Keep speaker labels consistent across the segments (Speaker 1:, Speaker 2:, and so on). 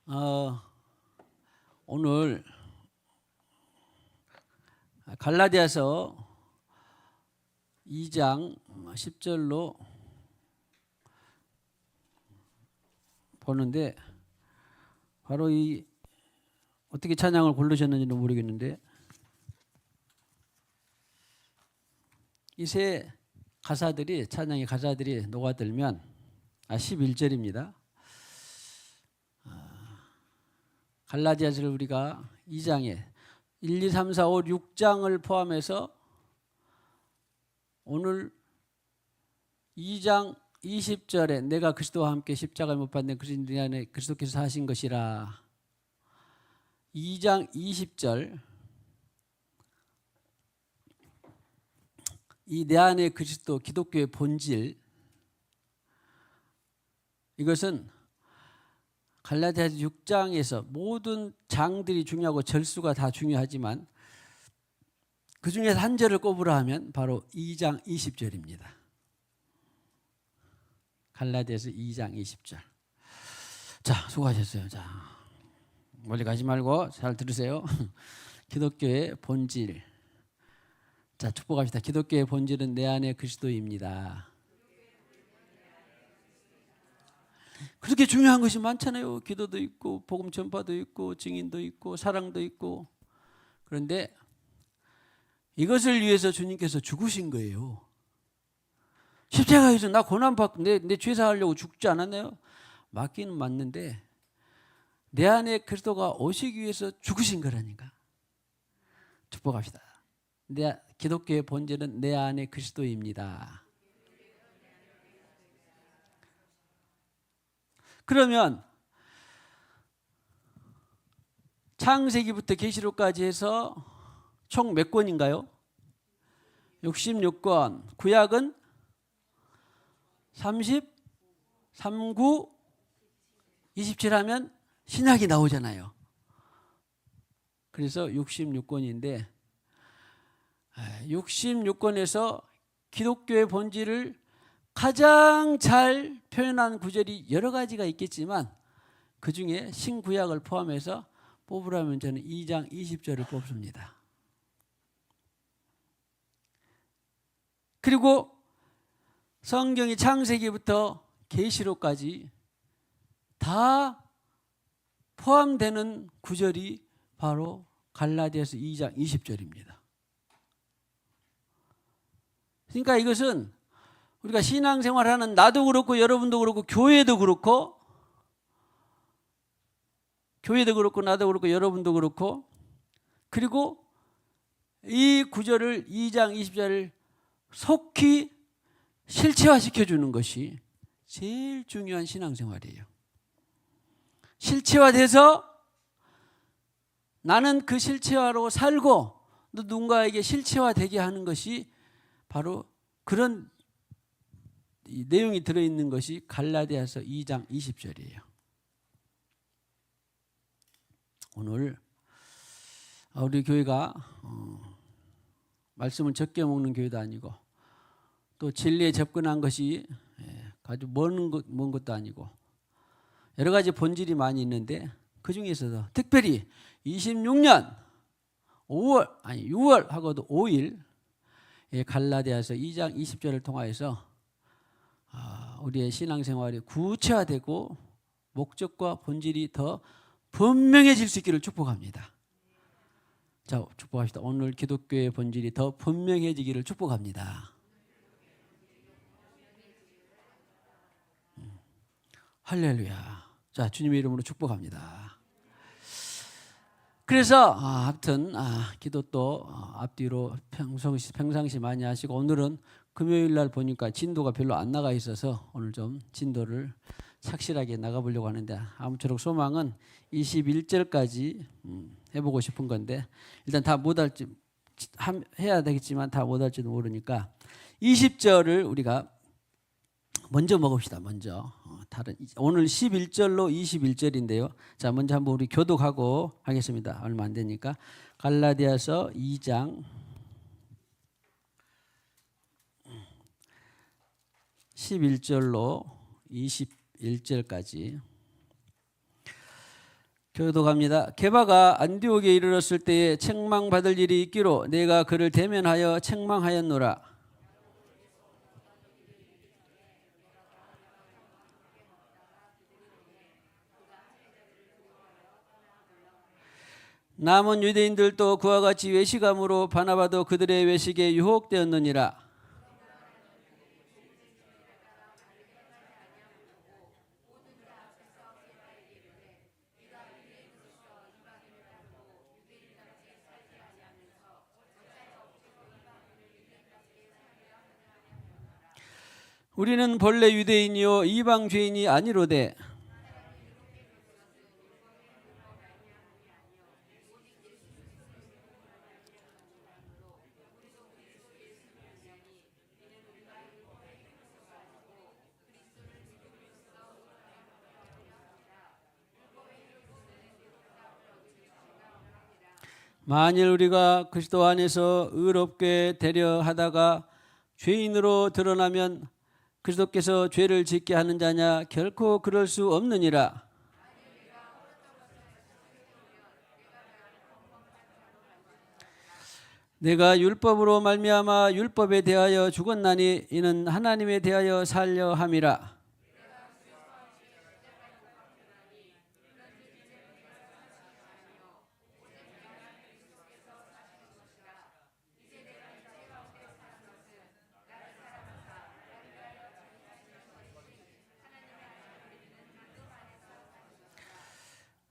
Speaker 1: 어, 오늘 갈라디아서 2장 10절로 보는데 바로 이 어떻게 찬양을 고르셨는지는 모르겠는데 이 세 가사들이 찬양의 가사들이 녹아들면 11절입니다. 갈라디아서를 우리가 2장에 1, 2, 3, 4, 5, 6장을 포함해서 오늘 2장 20절에 내가 그리스도와 함께 십자가에 못 박힌 그리스도 안에 그리스도께서 하신 것이라. 2장 20절 이 내 안에 그리스도 기독교의 본질, 이것은 갈라디아서 6장에서 모든 장들이 중요하고 절수가 다 중요하지만 그 중에서 한 절을 꼽으라 하면 바로 2장 20절입니다. 갈라디아서 2장 20절. 자, 수고하셨어요. 자, 멀리 가지 말고 잘 들으세요. 기독교의 본질. 자, 축복합시다. 기독교의 본질은 내 안에 그리스도입니다. 그렇게 중요한 것이 많잖아요. 기도도 있고 복음 전파도 있고 증인도 있고 사랑도 있고. 그런데 이것을 위해서 주님께서 죽으신 거예요. 십자가에서 나 고난받고 내 죄사하려고 죽지 않았나요? 맞기는 맞는데 내 안에 그리스도가 오시기 위해서 죽으신 거라니까. 축복합시다. 기독교의 본질은 내 안에 그리스도입니다. 그러면 창세기부터 계시록까지 해서 총 몇 권인가요? 66권. 구약은 30, 39, 27 하면 신약이 나오잖아요. 그래서 66권인데 66권에서 기독교의 본질을 가장 잘 표현한 구절이 여러 가지가 있겠지만 그 중에 신구약을 포함해서 뽑으라면 저는 2장 20절을 뽑습니다. 그리고 성경이 창세기부터 계시록까지 다 포함되는 구절이 바로 갈라디아서 2장 20절입니다. 그러니까 이것은 우리가 신앙생활하는 나도 그렇고 여러분도 그렇고 교회도 그렇고 나도 그렇고 여러분도 그렇고 그리고 이 구절을 2장 20절을 속히 실체화시켜주는 것이 제일 중요한 신앙생활이에요. 실체화돼서 나는 그 실체화로 살고 또 누군가에게 실체화되게 하는 것이 바로 그런 내용이 들어있는 것이 갈라디아서 2장 20절이에요. 오늘 우리 교회가 말씀을 적게 먹는 교회도 아니고 또 진리에 접근한 것이 아주 먼 것도 아니고 여러 가지 본질이 많이 있는데 그 중에서도 특별히 26년 6월 하고도 5일 갈라디아서 2장 20절을 통하여서 우리의 신앙생활이 구체화되고 목적과 본질이 더 분명해질 수 있기를 축복합니다. 자, 축복합시다. 오늘 기독교의 본질이 더 분명해지기를 축복합니다. 할렐루야. 자, 주님의 이름으로 축복합니다. 그래서 하여튼 기도 앞뒤로 평상시 많이 하시고 오늘은 금요일 날 보니까 진도가 별로 안 나가 있어서 오늘 좀 진도를 착실하게 나가보려고 하는데 아무쪼록 소망은 21절까지 해보고 싶은 건데 일단 다 못할지 해야 되겠지만 다 못할지도 모르니까 20절을 우리가 먼저 먹읍시다. 먼저 오늘 11절로 21절인데요. 자, 먼저 한번 우리 교독하고 하겠습니다. 얼마 안 되니까 갈라디아서 2장 11절로 21절까지 교도갑니다. 게바가 안디옥에 이르렀을 때에 책망받을 일이 있기로 내가 그를 대면하여 책망하였노라. 남은 유대인들도 그와 같이 외식함으로 바나바도 그들의 외식에 유혹되었느니라. 우리는 본래 유대인이요 이방 죄인이 아니로되 만일 우리가 그리스도 안에서 의롭게 되려 하다가 죄인으로 드러나면 그리스도께서 죄를 짓게 하는 자냐? 결코 그럴 수 없느니라. 내가 율법으로 말미암아 율법에 대하여 죽었나니 이는 하나님에 대하여 살려 함이라.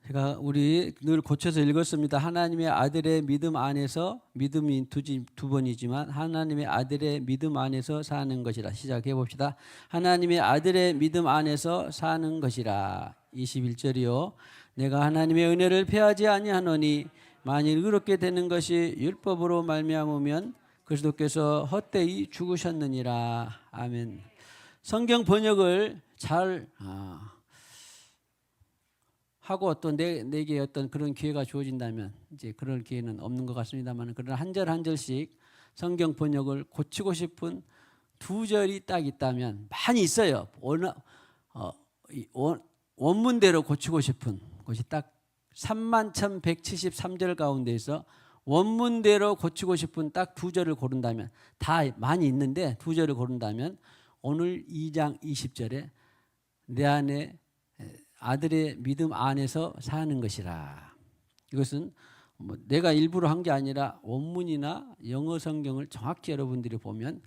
Speaker 1: 제가 우리 늘 고쳐서 읽었습니다. 하나님의 아들의 믿음 안에서, 믿음이 두 번이지만 하나님의 아들의 믿음 안에서 사는 것이라. 시작해 봅시다. 하나님의 아들의 믿음 안에서 사는 것이라. 21절이요. 내가 하나님의 은혜를 패하지 아니하노니 만일 의롭게 되는 것이 율법으로 말미암으면 그리스도께서 헛되이 죽으셨느니라. 아멘. 성경 번역을 잘 하고 또 내게 어떤 그런 기회가 주어진다면 이제 그럴 기회는 없는 것 같습니다만, 그러나 한 절 한 절씩 성경 번역을 고치고 싶은 두 절이 딱 있다면, 많이 있어요. 원문대로 고치고 싶은 것이 딱 31,173절 가운데에서 원문대로 고치고 싶은 딱 두 절을 고른다면, 다 많이 있는데 두 절을 고른다면 오늘 2장 20절에 내 안에 아들의 믿음 안에서 사는 것이라. 이것은 내가 일부러 한 게 아니라 원문이나 영어 성경을 정확히 여러분들이 보면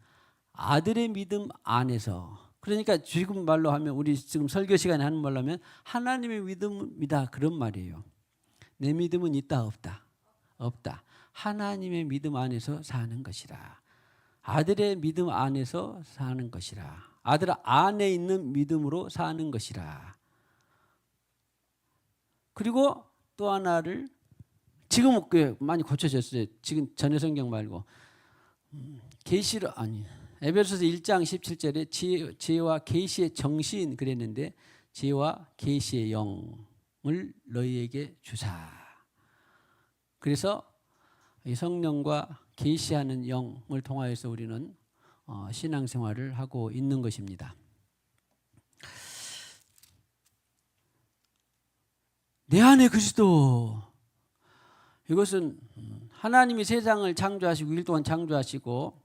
Speaker 1: 아들의 믿음 안에서, 그러니까 지금 말로 하면, 우리 지금 설교 시간에 하는 말로 하면 하나님의 믿음이다, 그런 말이에요. 내 믿음은 있다 없다? 없다. 하나님의 믿음 안에서 사는 것이라. 아들의 믿음 안에서 사는 것이라. 아들 안에 있는 믿음으로 사는 것이라. 그리고 또 하나를 지금 많이 고쳐졌어요. 지금 전에 성경 말고 계시로, 아니, 에베소서 1장 17절에 지혜와 계시의 정신 그랬는데, 지혜와 계시의 영을 너희에게 주사. 그래서 이 성령과 계시하는 영을 통하여서 우리는 신앙생활을 하고 있는 것입니다. 내 안에 그리스도. 이것은 하나님이 세상을 창조하시고 6일 동안 창조하시고,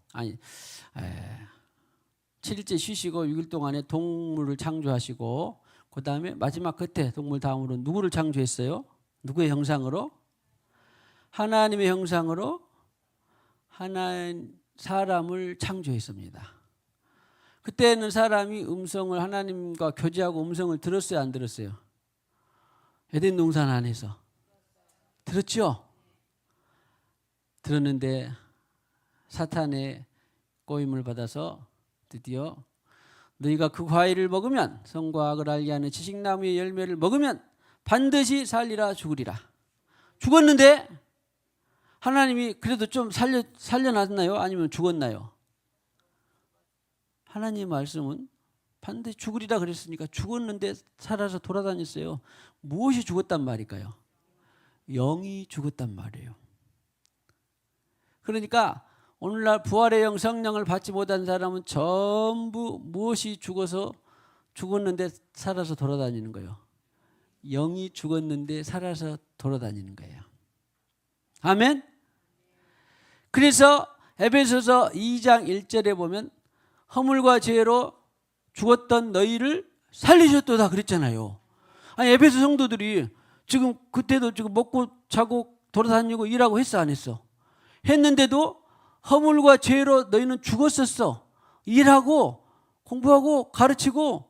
Speaker 1: 7일째 쉬시고 6일 동안에 동물을 창조하시고, 그 다음에 마지막 끝에 동물 다음으로 누구를 창조했어요? 누구의 형상으로? 하나님의 형상으로 사람을 창조했습니다. 그때는 사람이 하나님과 교제하고 음성을 들었어요, 안 들었어요? 에덴 동산 안에서 들었죠? 들었는데 사탄의 꼬임을 받아서 드디어 너희가 그 과일을 먹으면, 선과 악을 알게 하는 지식나무의 열매를 먹으면 반드시 살리라, 죽으리라. 죽었는데 하나님이 그래도 좀 살려놨나요? 아니면 죽었나요? 하나님의 말씀은 반드시 죽으리라 그랬으니까 죽었는데 살아서 돌아다녔어요. 무엇이 죽었단 말일까요? 영이 죽었단 말이에요. 그러니까 오늘날 부활의 영 성령을 받지 못한 사람은 전부 무엇이 죽었는데 살아서 돌아다니는 거예요? 영이 죽었는데 살아서 돌아다니는 거예요. 아멘. 그래서 에베소서 2장 1절에 보면 허물과 죄로 죽었던 너희를 살리셨도다 그랬잖아요. 아니 에베소 성도들이 지금 그때도 지금 먹고 자고 돌아다니고 일하고 했어 안 했어? 했는데도 허물과 죄로 너희는 죽었었어. 일하고 공부하고 가르치고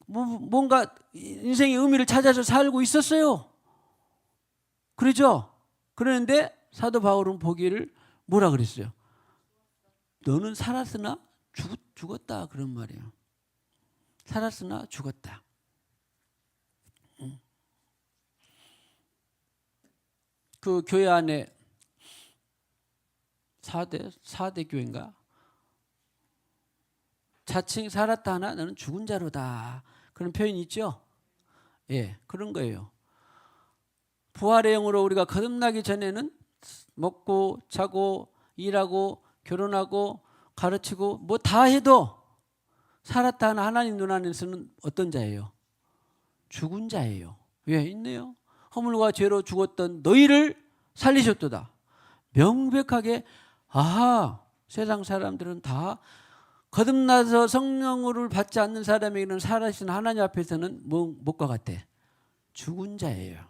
Speaker 1: 뭔가 인생의 의미를 찾아서 살고 있었어요. 그러죠? 그런데 사도 바울은 보기를 뭐라 그랬어요? 너는 살았으나 죽었다 그런 말이에요. 살았으나 죽었다. 그 교회 안에 4대 교회인가? 자칭 살았다 하나 너는 죽은 자로다. 그런 표현이 있죠? 예, 그런 거예요. 부활의 영으로 우리가 거듭나기 전에는 먹고 자고 일하고 결혼하고 가르치고 뭐 다 해도 살았다 하나 하나님 눈 안에서는 어떤 자예요? 죽은 자예요. 왜 있네요? 허물과 죄로 죽었던 너희를 살리셨도다. 명백하게 세상 사람들은 다 거듭나서 성령을 받지 않는 사람에게는 살아계신 하나님 앞에서는 뭐과 같아? 죽은 자예요.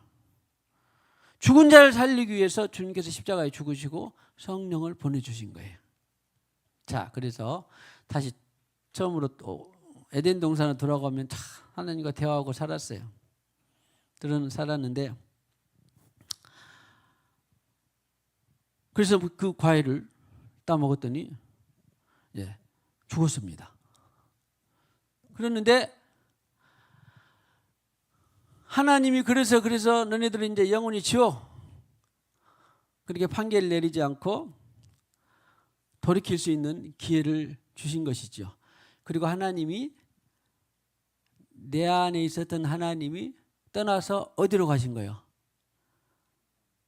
Speaker 1: 죽은 자를 살리기 위해서 주님께서 십자가에 죽으시고 성령을 보내주신 거예요. 자, 그래서 다시 처음으로 또 에덴 동산으로 돌아가면 하나님과 대화하고 살았어요. 살았는데 그래서 그 과일을 따먹었더니 죽었습니다. 그랬는데 하나님이 그래서 너네들은 이제 영원히 지워 그렇게 판결을 내리지 않고 돌이킬 수 있는 기회를 주신 것이죠. 그리고 하나님이 내 안에 있었던 하나님이 떠나서 어디로 가신 거예요?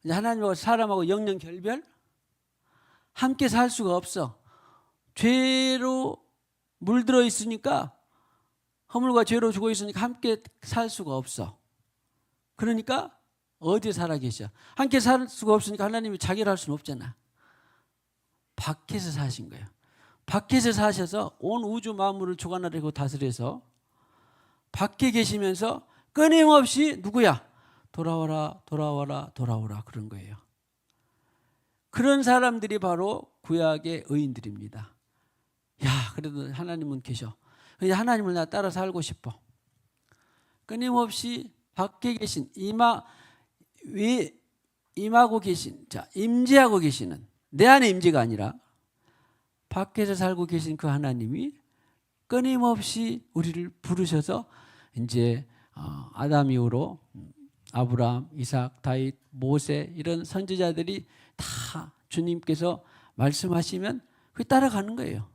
Speaker 1: 이제 하나님하고 사람하고 영영 결별? 함께 살 수가 없어. 죄로 물들어 있으니까 허물과 죄로 죽어 있으니까 함께 살 수가 없어. 그러니까 어디에 살아 계셔? 함께 살 수가 없으니까 하나님이 자기를 할 수는 없잖아. 밖에서 사신 거예요. 밖에서 사셔서 온 우주 만물을 주관하려고 다스려서 밖에 계시면서 끊임없이 누구야? 돌아와라 그런 거예요. 그런 사람들이 바로 구약의 의인들입니다. 그래도 하나님은 계셔. 하나님을 나 따라 살고 싶어. 끊임없이 밖에 계신 임하고 계신 임재하고 계시는 내 안에 임재가 아니라 밖에서 살고 계신 그 하나님이 끊임없이 우리를 부르셔서 이제 아담 이후로 아브라함, 이삭, 다윗, 모세 이런 선지자들이 다 주님께서 말씀하시면 그 따라가는 거예요.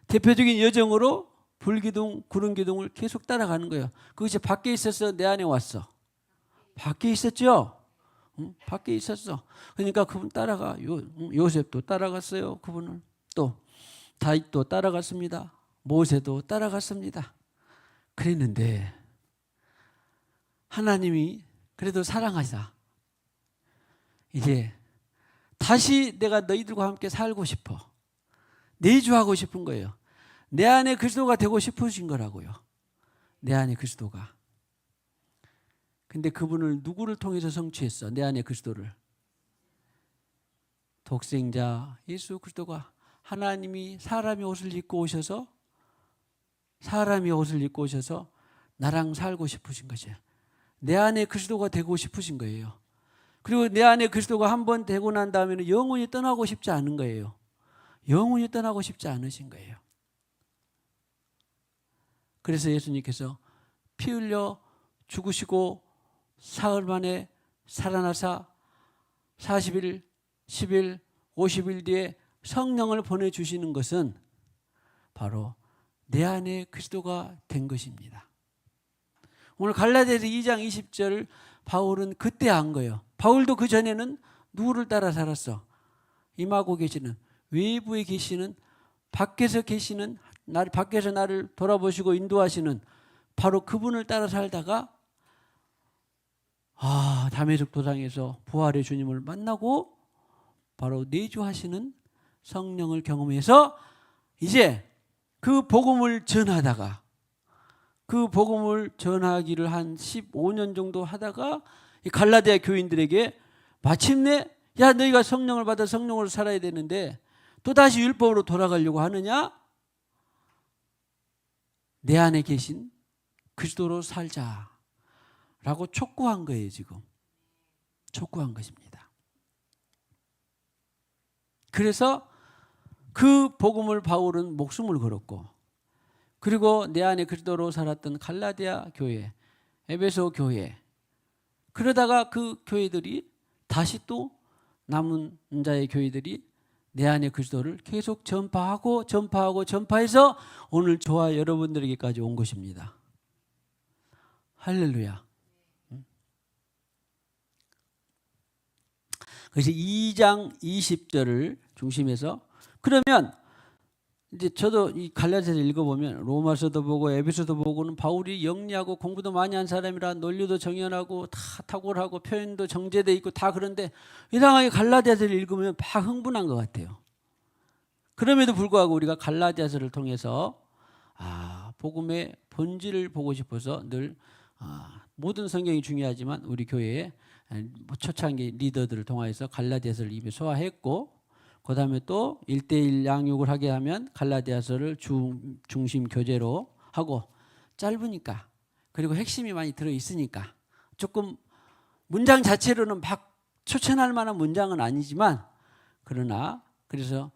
Speaker 1: 대표적인 여정으로 불기둥, 구름기둥을 계속 따라가는 거예요. 그것이 밖에 있었어? 내 안에 왔어? 밖에 있었죠? 밖에 있었어. 그러니까 그분 따라가. 요셉도 따라갔어요. 그분을. 또 다윗도 따라갔습니다. 모세도 따라갔습니다. 그랬는데 하나님이 그래도 사랑하시다. 이제 다시 내가 너희들과 함께 살고 싶어. 내주하고 싶은 거예요. 내 안에 그리스도가 되고 싶으신 거라고요. 내 안에 그리스도가. 근데 그분을 누구를 통해서 성취했어? 내 안에 그리스도를. 독생자 예수 그리스도가 하나님이 사람의 옷을 입고 오셔서 나랑 살고 싶으신 거죠. 내 안에 그리스도가 되고 싶으신 거예요. 그리고 내 안에 그리스도가 한번 되고 난 다음에는 영원히 떠나고 싶지 않은 거예요. 영원히 떠나고 싶지 않으신 거예요. 그래서 예수님께서 피 흘려 죽으시고 사흘 만에 살아나사 40일, 10일, 50일 뒤에 성령을 보내주시는 것은 바로 내 안에 그리스도가 된 것입니다. 오늘 갈라디아서 2장 20절 바울은 그때 안 거예요. 바울도 그 전에는 누구를 따라 살았어? 임하고 계시는 외부에 계시는 밖에서 계시는 밖에서 나를 돌아보시고 인도하시는 바로 그분을 따라 살다가 담에색 도상에서 부활의 주님을 만나고 바로 내주하시는 성령을 경험해서 이제 그 복음을 전하다가 그 복음을 전하기를 한 15년 정도 하다가 이 갈라디아 교인들에게 마침내 야 너희가 성령을 받아 성령으로 살아야 되는데 또다시 율법으로 돌아가려고 하느냐? 내 안에 계신 그리스도로 살자라고 촉구한 거예요. 지금 촉구한 것입니다. 그래서 그 복음을 바울은 목숨을 걸었고 그리고 내 안에 그리스도로 살았던 갈라디아 교회, 에베소 교회 그러다가 그 교회들이 다시 또 남은 자의 교회들이 내 안에 그리스도를 계속 전파해서 오늘 저와 여러분들에게까지 온 것입니다. 할렐루야. 그래서 2장 20절을 중심해서 그러면 이제 저도 이 갈라디아서 읽어보면 로마서도 보고 에베소도 보고는 바울이 영리하고 공부도 많이 한 사람이라 논리도 정연하고 다 탁월하고 표현도 정제돼 있고 다 그런데 이상하게 갈라디아서를 읽으면 막 흥분한 것 같아요. 그럼에도 불구하고 우리가 갈라디아서를 통해서 복음의 본질을 보고 싶어서 늘 모든 성경이 중요하지만 우리 교회에 초창기 리더들을 통해서 갈라디아서를 입에 소화했고 그 다음에 또 1:1 양육을 하게 하면 갈라디아서를 중심 교재로 하고 짧으니까 그리고 핵심이 많이 들어있으니까 조금 문장 자체로는 막 추천할 만한 문장은 아니지만 그러나 그래서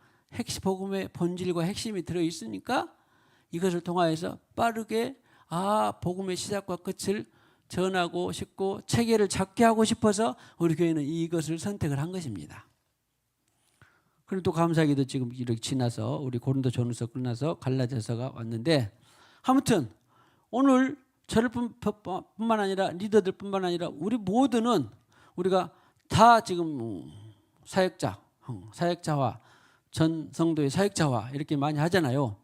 Speaker 1: 복음의 본질과 핵심이 들어있으니까 이것을 통하여서 빠르게 복음의 시작과 끝을 전하고 싶고 체계를 잡게 하고 싶어서 우리 교회는 이것을 선택을 한 것입니다. 그리고 또 감사하게도 지금 이렇게 지나서 우리 고린도전서 끝나서 갈라디아서가 왔는데 아무튼 오늘 저를 뿐만 아니라 리더들 뿐만 아니라 우리 모두는 우리가 다 지금 사역자화 전 성도의 사역자화 이렇게 많이 하잖아요.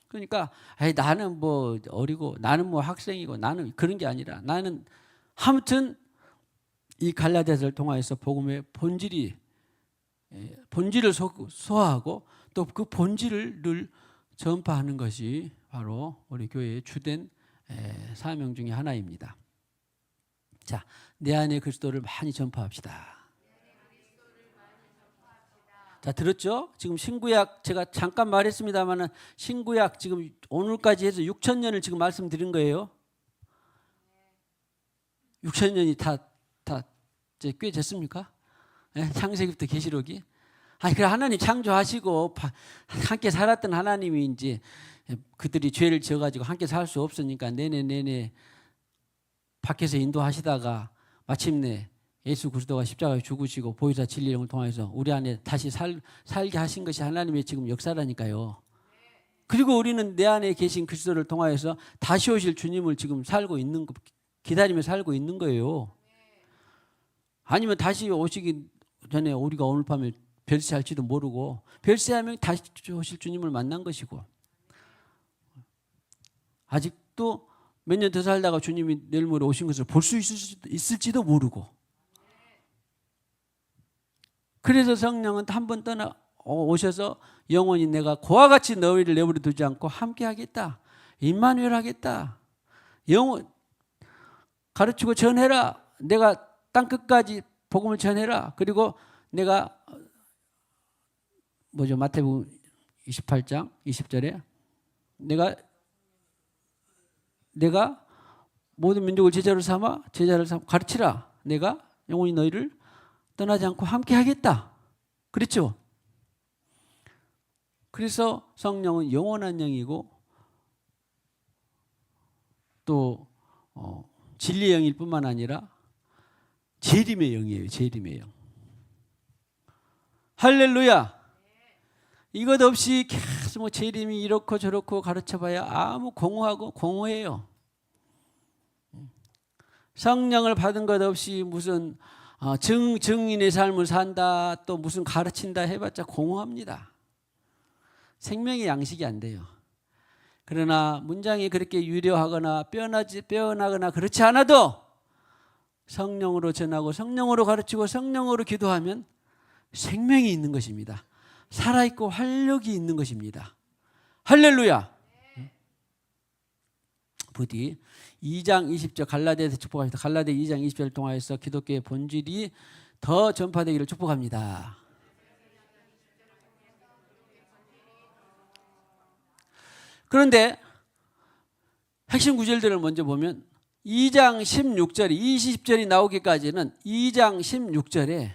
Speaker 1: 그러니까 나는 뭐 어리고 나는 뭐 학생이고 나는 그런 게 아니라 나는 아무튼 이 갈라디아서를 통해서 복음의 본질을 소화하고 또 그 본질을 늘 전파하는 것이 바로 우리 교회의 주된 사명 중에 하나입니다. 자, 내 안에 그리스도를 많이 전파합시다. 자, 들었죠? 지금 신구약 제가 잠깐 말했습니다만은 신구약 지금 오늘까지 해서 6,000년을 지금 말씀드린 거예요. 6,000년이 다 이제 꽤 됐습니까? 창세기부터 계시록이. 그래 하나님 창조하시고 함께 살았던 하나님이 이제 그들이 죄를 지어가지고 함께 살 수 없으니까 내내 밖에서 인도하시다가 마침내 예수 그리스도가 십자가에 죽으시고 보혜사 진리의 영을 통해서 우리 안에 다시 살게 하신 것이 하나님의 지금 역사라니까요. 그리고 우리는 내 안에 계신 그리스도를 통하여서 다시 오실 주님을 지금 기다리며 살고 있는 거예요. 아니면 다시 오시기 전에 우리가 오늘 밤에 별세할지도 모르고 별세하면 다시 오실 주님을 만난 것이고 아직도 몇 년 더 살다가 주님이 내일 모레 오신 것을 볼 수 있을지도 모르고 그래서 성령은 한 번 오셔서 영원히 내가 그와 같이 너희를 내버려 두지 않고 함께 하겠다. 임마누엘 하겠다. 가르치고 전해라. 내가 땅 끝까지 복음을 전해라. 그리고 내가 마태복음 28장 20절에 내가 모든 민족을 제자를 삼아 가르치라. 내가 영원히 너희를 떠나지 않고 함께 하겠다. 그렇죠? 그래서 성령은 영원한 영이고 또 진리의 영일 뿐만 아니라 재림의 영이에요. 재림의 영. 할렐루야. 이것 없이 계속 재림이 이렇고 저렇고 가르쳐봐야 아무 공허해요. 성령을 받은 것 없이 무슨 증인의 삶을 산다 또 무슨 가르친다 해봤자 공허합니다. 생명의 양식이 안 돼요. 그러나 문장이 그렇게 유려하거나 빼어나거나 그렇지 않아도 성령으로 전하고 성령으로 가르치고 성령으로 기도하면 생명이 있는 것입니다. 살아있고 활력이 있는 것입니다. 할렐루야. 부디 2장 20절 갈라디아에서 축복합니다. 갈라디아 2장 20절을 통하여서 기독교의 본질이 더 전파되기를 축복합니다. 그런데 핵심 구절들을 먼저 보면 2장 16절이 20절이 나오기까지는 2장 16절에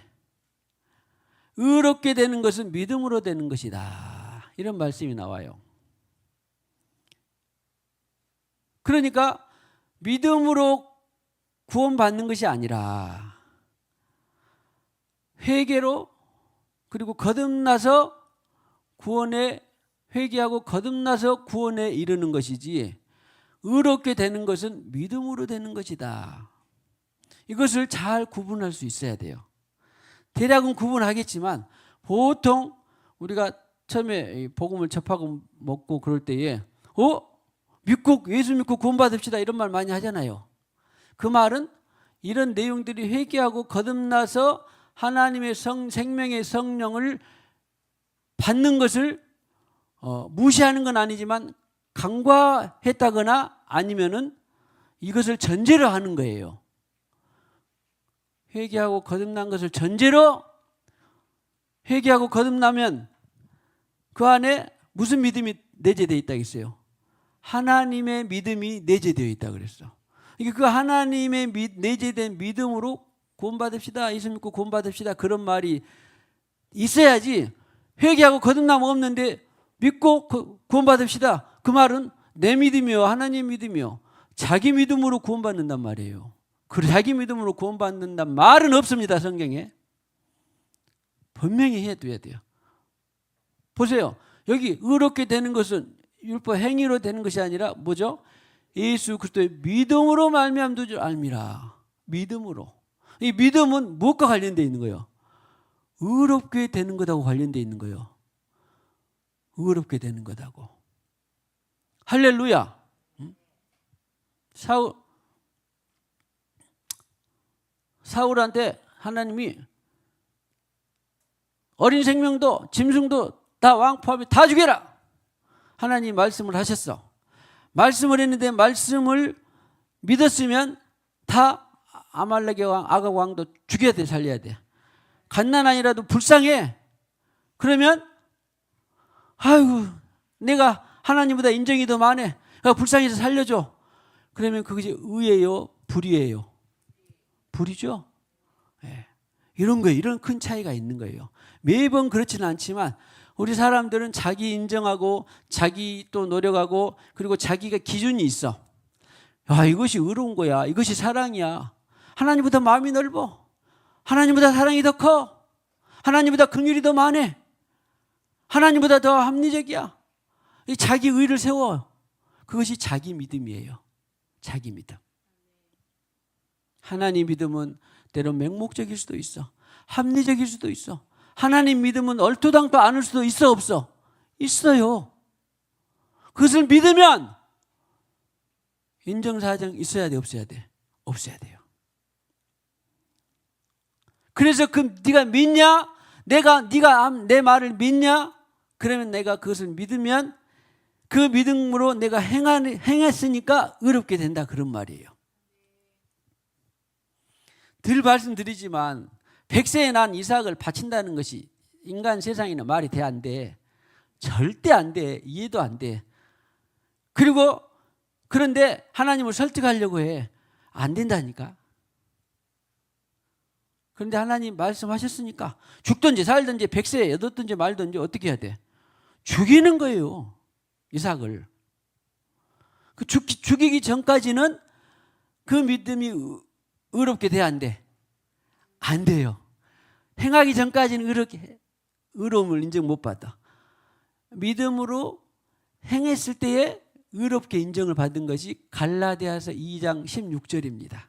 Speaker 1: 의롭게 되는 것은 믿음으로 되는 것이다. 이런 말씀이 나와요. 그러니까 믿음으로 구원받는 것이 아니라 회개로 그리고 거듭나서 구원에 회개하고 거듭나서 구원에 이르는 것이지 의롭게 되는 것은 믿음으로 되는 것이다. 이것을 잘 구분할 수 있어야 돼요. 대략은 구분하겠지만 보통 우리가 처음에 복음을 접하고 먹고 그럴 때에 믿고 예수 믿고 구원받읍시다 이런 말 많이 하잖아요. 그 말은 이런 내용들이 회개하고 거듭나서 하나님의 생명의 성령을 받는 것을 무시하는 건 아니지만 간과했다거나 아니면은 이것을 전제로 하는 거예요. 회개하고 거듭난 것을 전제로 회개하고 거듭나면 그 안에 무슨 믿음이 내재되어 있다고 했어요? 하나님의 믿음이 내재되어 있다고 그랬어. 그 하나님의 내재된 믿음으로 구원받읍시다. 예수 믿고 구원받읍시다. 그런 말이 있어야지 회개하고 거듭남 없는데 믿고 구원받읍시다. 그 말은 내 믿음이요 하나님 믿음이요 자기 믿음으로 구원받는단 말이에요. 그 자기 믿음으로 구원받는단 말은 없습니다. 성경에. 분명히 해둬야 돼요. 보세요. 여기 의롭게 되는 것은 율법 행위로 되는 것이 아니라 뭐죠? 예수 그리스도의 믿음으로 말미암는 줄 알미라. 믿음으로. 이 믿음은 무엇과 관련되어 있는 거예요? 의롭게 되는 것하고 관련되어 있는 거예요. 의롭게 되는 것하고. 할렐루야. 사울한테 하나님이 어린 생명도 짐승도 다 왕포함에 다 죽여라. 하나님이 말씀을 하셨어. 말씀을 했는데 말씀을 믿었으면 다 아말렉의 왕 아각 왕도 죽여야 돼. 살려야 돼. 갓난아니라도 불쌍해. 그러면 아이고 내가 하나님보다 인정이 더 많아. 불쌍해서 살려줘. 그러면 그것이 의예요? 불의예요? 불이죠. 네. 이런 거예요. 이런 큰 차이가 있는 거예요. 매번 그렇지는 않지만 우리 사람들은 자기 인정하고 자기 또 노력하고 그리고 자기가 기준이 있어. 이것이 의로운 거야. 이것이 사랑이야. 하나님보다 마음이 넓어. 하나님보다 사랑이 더 커. 하나님보다 긍휼이 더 많아. 하나님보다 더 합리적이야. 자기 의를 세워. 그것이 자기 믿음이에요. 자기 믿음. 하나님 믿음은 때론 맹목적일 수도 있어. 합리적일 수도 있어. 하나님 믿음은 얼토당토 않을 수도 있어 없어? 있어요. 그것을 믿으면 인정사정 있어야 돼 없어야 돼? 없어야 돼요. 그래서 네가 믿냐? 네가 내 말을 믿냐? 그러면 내가 그것을 믿으면 그 믿음으로 내가 행했으니까 의롭게 된다 그런 말이에요. 늘 말씀드리지만 100세에 난 이삭을 바친다는 것이 인간 세상에는 말이 돼 안 돼. 절대 안 돼. 이해도 안 돼. 그리고 그런데 하나님을 설득하려고 해. 안 된다니까. 그런데 하나님 말씀하셨으니까 죽든지 살든지 100세에 얻었든지 말든지 어떻게 해야 돼? 죽이는 거예요. 이삭을. 그 죽이기 전까지는 그 믿음이 의롭게 돼야 안 돼? 안 돼요. 행하기 전까지는 의로움을 인정 못 받아. 믿음으로 행했을 때에 의롭게 인정을 받은 것이 갈라디아서 2장 16절입니다.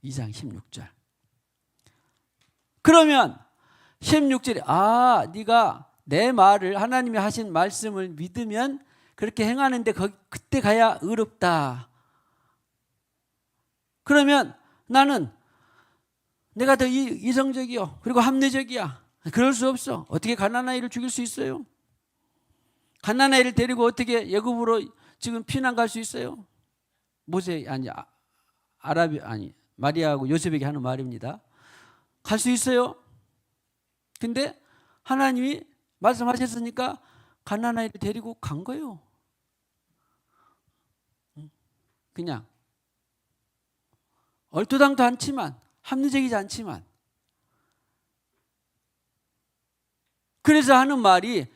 Speaker 1: 2장 16절. 그러면 16절에 네가 내 말을 하나님이 하신 말씀을 믿으면 그렇게 행하는데 그때 가야 의롭다. 그러면 나는 내가 더 이성적이요, 그리고 합리적이야. 그럴 수 없어. 어떻게 갓난아이를 죽일 수 있어요? 갓난아이를 데리고 어떻게 애굽으로 지금 피난 갈 수 있어요? 마리아하고 요셉에게 하는 말입니다. 갈 수 있어요. 근데 하나님이 말씀하셨으니까 갓난아이를 데리고 간 거예요. 그냥 얼토당토 않지만, 합리적이지 않지만. 그래서 하는 말이,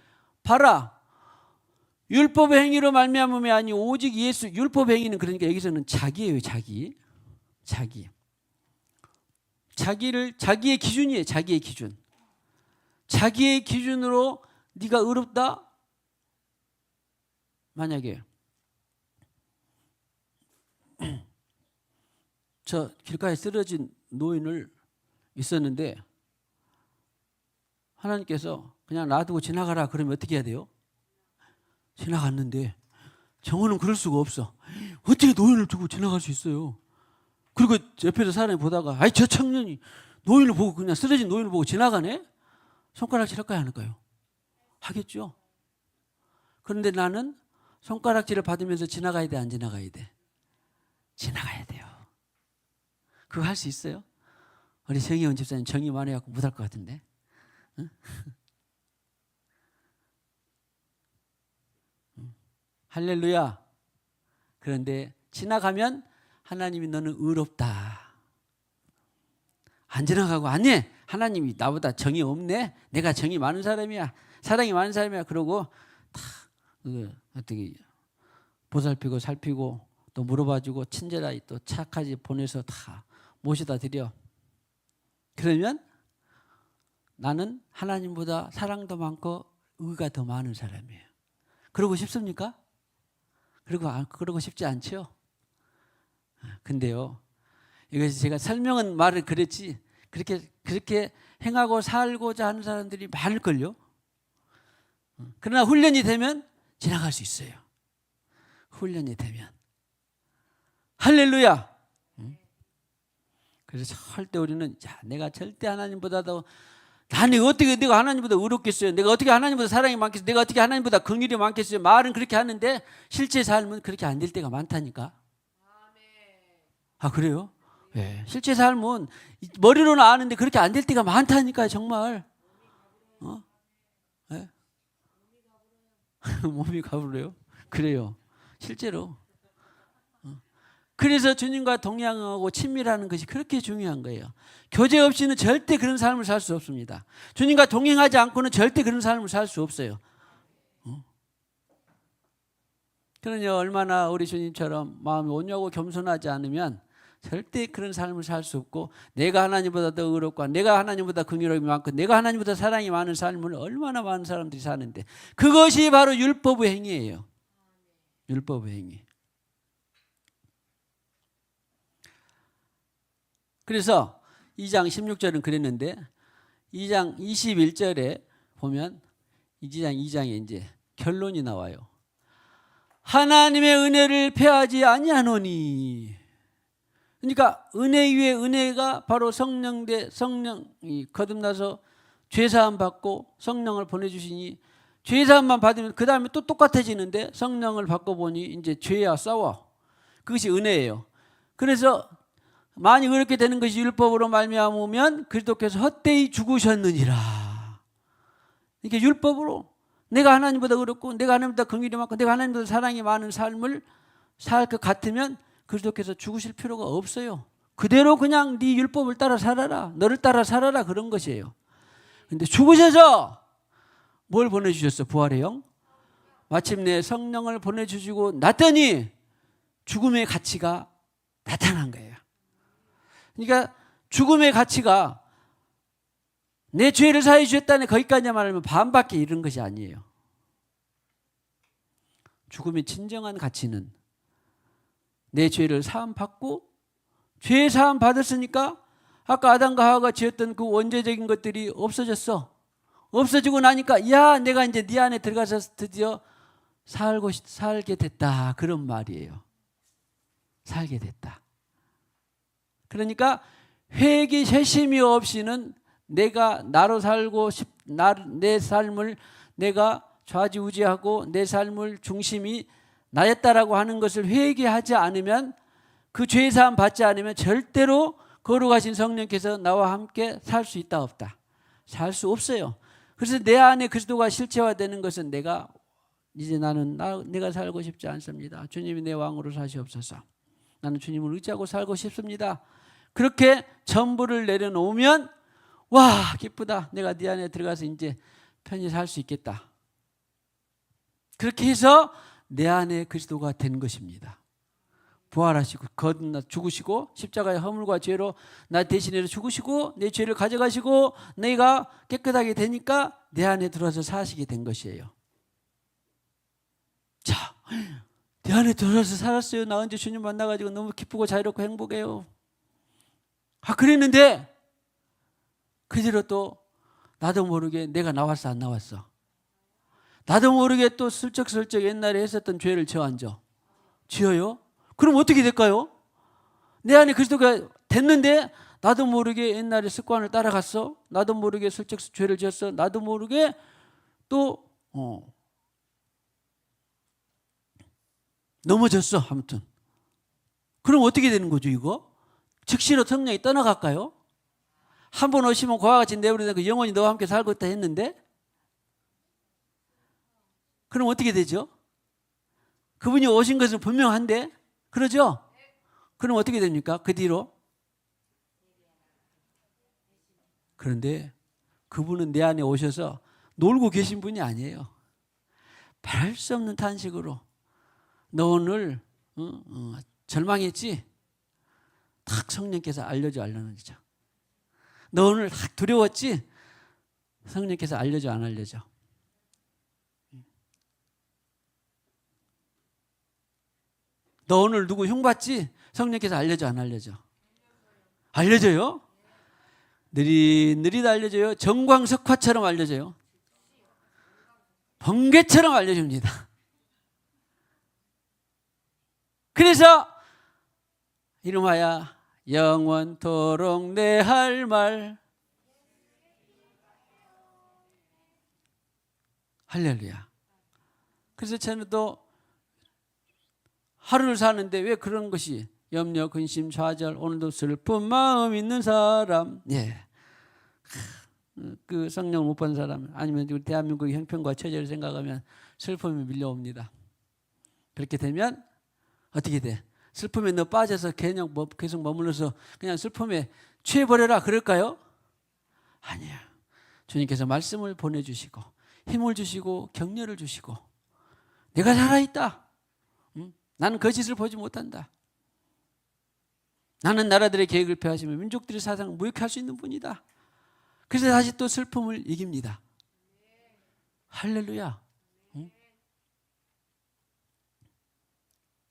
Speaker 1: 봐라, 율법의 행위로 말미암음이 아니 오직 예수. 율법 행위는 그러니까 여기서는 자기예요. 자기의 기준이에요. 자기의 기준. 자기의 기준으로 네가 의롭다? 만약에 저 길가에 쓰러진 노인을 있었는데 하나님께서 그냥 놔두고 지나가라 그러면 어떻게 해야 돼요? 지나갔는데 정원은 그럴 수가 없어. 어떻게 노인을 두고 지나갈 수 있어요? 그리고 옆에서 사람이 보다가 아이 저 청년이 노인을 보고 그냥 쓰러진 노인을 보고 지나가네? 손가락질 할까요? 안 할까요? 하겠죠. 그런데 나는 손가락질을 받으면서 지나가야 돼? 안 지나가야 돼? 지나가야 돼요. 그거 할 수 있어요? 우리 정의원 집사님 정의 많아갖고 못할 것 같은데. 응? 할렐루야. 그런데 지나가면 하나님이 너는 의롭다. 안 지나가고 아니 하나님이 나보다 정이 없네. 내가 정이 많은 사람이야. 사랑이 많은 사람이야. 그러고 다 어떻게 보살피고 살피고 또 물어봐주고 친절하게 또 차까지 보내서 다 모셔다 드려. 그러면 나는 하나님보다 사랑도 많고 의가 더 많은 사람이에요. 그러고 싶습니까? 그러고 싶지 않죠? 근데요, 이것이 제가 설명은 말을 그랬지, 그렇게 행하고 살고자 하는 사람들이 많을걸요? 그러나 훈련이 되면 지나갈 수 있어요. 훈련이 되면. 할렐루야! 그래서 절대 우리는, 내가 절대 하나님보다도 나는 어떻게 내가 하나님보다 의롭겠어요? 내가 어떻게 하나님보다 사랑이 많겠어요? 내가 어떻게 하나님보다 긍휼이 많겠어요? 말은 그렇게 하는데 실제 삶은 그렇게 안 될 때가 많다니까. 아 그래요? 네. 실제 삶은 머리로는 아는데 그렇게 안 될 때가 많다니까요. 정말. 네? 몸이 가불어요? 그래요. 실제로. 그래서 주님과 동행하고 친밀하는 것이 그렇게 중요한 거예요. 교제 없이는 절대 그런 삶을 살 수 없습니다. 주님과 동행하지 않고는 절대 그런 삶을 살 수 없어요. 그러니 얼마나 우리 주님처럼 마음이 온유하고 겸손하지 않으면 절대 그런 삶을 살 수 없고, 내가 하나님보다 더 의롭고 내가 하나님보다 긍휼함이 많고 내가 하나님보다 사랑이 많은 삶을 얼마나 많은 사람들이 사는데, 그것이 바로 율법의 행위예요. 율법의 행위. 그래서 2장 16절은 그랬는데 2장 21절에 보면 2장에 이제 결론이 나와요. 하나님의 은혜를 패하지 아니하노니. 그러니까 은혜 위에 은혜가 바로 성령이 거듭나서 죄사함 받고 성령을 보내주시니, 죄사함만 받으면 그 다음에 또 똑같아지는데 성령을 받고 보니 이제 죄와 싸워. 그것이 은혜예요. 그래서 만일 그렇게 되는 것이 율법으로 말미암으면 그리스도께서 헛되이 죽으셨느니라. 이게 율법으로 내가 하나님보다 의롭고 내가 하나님보다 긍휼이 많고 내가 하나님보다 사랑이 많은 삶을 살 것 같으면 그리스도께서 죽으실 필요가 없어요. 그대로 그냥 네 율법을 따라 살아라, 너를 따라 살아라, 그런 것이에요. 근데 죽으셔서 뭘 보내주셨어? 부활의 영? 마침내 성령을 보내주시고 났더니 죽음의 가치가 나타난 거예요. 그러니까 죽음의 가치가 내 죄를 사해 주셨다는 거기까지 말하면 반밖에 이른 것이 아니에요. 죽음의 진정한 가치는 내 죄를 사함 받고, 죄 사함 받았으니까 아까 아담과 하와가 지었던 그 원죄적인 것들이 없어졌어. 없어지고 나니까 야 내가 이제 네 안에 들어가서 드디어 살게 됐다, 그런 말이에요. 살게 됐다. 그러니까 회심이 없이는 내가 나로 살고 내 삶을 내가 좌지우지하고 내 삶을 중심이 나였다라고 하는 것을 회개하지 않으면, 그 죄사함 받지 않으면 절대로 거룩하신 성령께서 나와 함께 살 수 있다 없다? 살 수 없어요. 그래서 내 안에 그리스도가 실체화되는 것은 내가 이제 내가 살고 싶지 않습니다. 주님이 내 왕으로 사시옵소서. 나는 주님을 의지하고 살고 싶습니다. 그렇게 전부를 내려놓으면 와 기쁘다. 내가 네 안에 들어가서 이제 편히 살 수 있겠다. 그렇게 해서 내 안에 그리스도가 된 것입니다. 부활하시고 거듭나 죽으시고 십자가의 허물과 죄로 나 대신에 죽으시고 내 죄를 가져가시고 내가 깨끗하게 되니까 내 안에 들어와서 사시게 된 것이에요. 자, 내 안에 들어와서 살았어요. 나 언제 주님 만나가지고 너무 기쁘고 자유롭고 행복해요. 그랬는데 그대로 또 나도 모르게 내가 나왔어 안 나왔어? 나도 모르게 또 슬쩍슬쩍 옛날에 했었던 죄를 저앉아. 지어요? 그럼 어떻게 될까요? 내 안에 그리스도가 됐는데 나도 모르게 옛날에 습관을 따라갔어. 나도 모르게 슬쩍 죄를 지었어. 나도 모르게 또 넘어졌어. 아무튼 그럼 어떻게 되는 거죠 이거? 즉시로 성령이 떠나갈까요? 한 번 오시면 그와 같이 내버리다 그 영원히 너와 함께 살고 있다 했는데 그럼 어떻게 되죠? 그분이 오신 것은 분명한데 그러죠? 그럼 어떻게 됩니까? 그 뒤로? 그런데 그분은 내 안에 오셔서 놀고 계신 분이 아니에요. 말할 수 없는 탄식으로 너 오늘 절망했지? 탁 성령께서 알려는 거죠. 너 오늘 탁 두려웠지? 성령께서 알려줘 안 알려줘? 너 오늘 누구 흉봤지? 성령께서 알려줘 안 알려줘? 알려줘요? 느릿느릿 알려줘요? 정광석화처럼 알려줘요? 번개처럼 알려줍니다. 그래서 이름하여 영원토록 내 할 말 할렐루야. 그래서 저는 또 하루를 사는데 왜 그런 것이 염려, 근심, 좌절, 오늘도 슬픈 마음 있는 사람, 예, 그 성령을 못 받은 사람, 아니면 우리 대한민국의 형편과 처지를 생각하면 슬픔이 밀려옵니다. 그렇게 되면 어떻게 돼? 슬픔에 너 빠져서 계속 머물러서 그냥 슬픔에 취해버려라 그럴까요? 아니야. 주님께서 말씀을 보내주시고 힘을 주시고 격려를 주시고 내가 살아있다. 나는 거짓을 보지 못한다. 나는 나라들의 계획을 폐하시며 민족들의 사상을 무익할 수 있는 분이다. 그래서 다시 또 슬픔을 이깁니다. 할렐루야.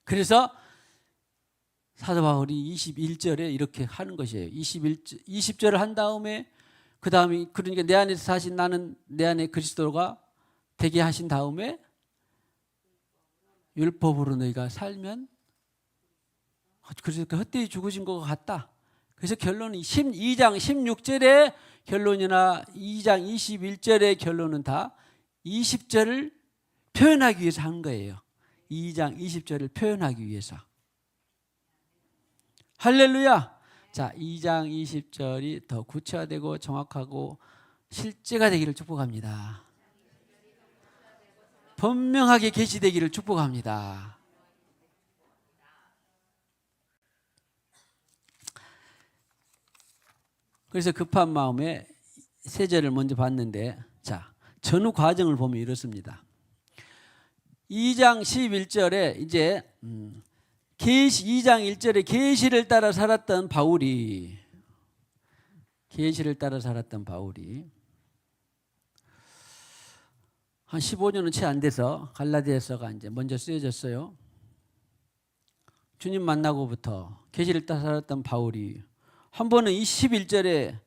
Speaker 1: 그래서 사도 바울이 21절에 이렇게 하는 것이에요. 20절을 한 다음에 그 다음에 그러니까 내 안에서 사신 나는 내 안에 그리스도가 되게 하신 다음에 율법으로 너희가 살면 그래서 헛되이 죽으신 것 같다. 그래서 결론은 2장 16절의 결론이나 2장 21절의 결론은 다 20절을 표현하기 위해서 한 거예요. 2장 20절을 표현하기 위해서. 할렐루야. 자, 2장 20절이 더 구체화되고 정확하고 실제가 되기를 축복합니다. 분명하게 계시되기를 축복합니다. 그래서 급한 마음에 세 절을 먼저 봤는데, 자, 전후 과정을 보면 이렇습니다. 2장 11절에 이제 계시 2장 1절에 계시를 따라 살았던 바울이 한 15년은 채 안 돼서 갈라디아서가 이제 먼저 쓰여졌어요. 주님 만나고부터 계시를 따라 살았던 바울이 한 번은 21절에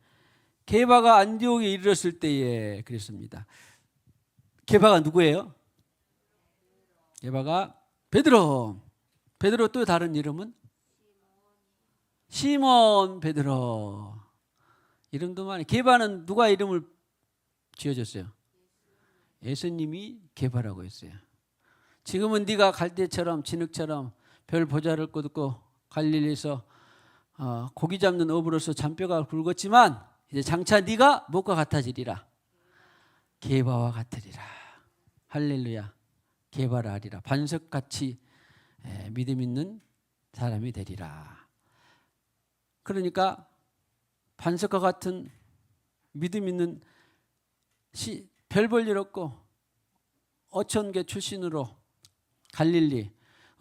Speaker 1: 게바가 안디옥에 이르렀을 때에 그랬습니다. 게바가 누구예요? 게바가 베드로 또 다른 이름은 시몬 베드로. 이름도 많이. 게바는 누가 이름을 지어줬어요? 예수님이 게바라고 했어요. 지금은 네가 갈대처럼 진흙처럼 별 보자를 꽂고 갈릴리에서 고기 잡는 어부로서 잔뼈가 굵었지만 이제 장차 네가 무엇과 같아지리라? 게바와 같으리라. 할렐루야. 게바라 하리라. 반석같이 믿음 있는 사람이 되리라. 그러니까 반석과 같은 믿음 있는 별 볼 일 없고 어촌계 출신으로 갈릴리,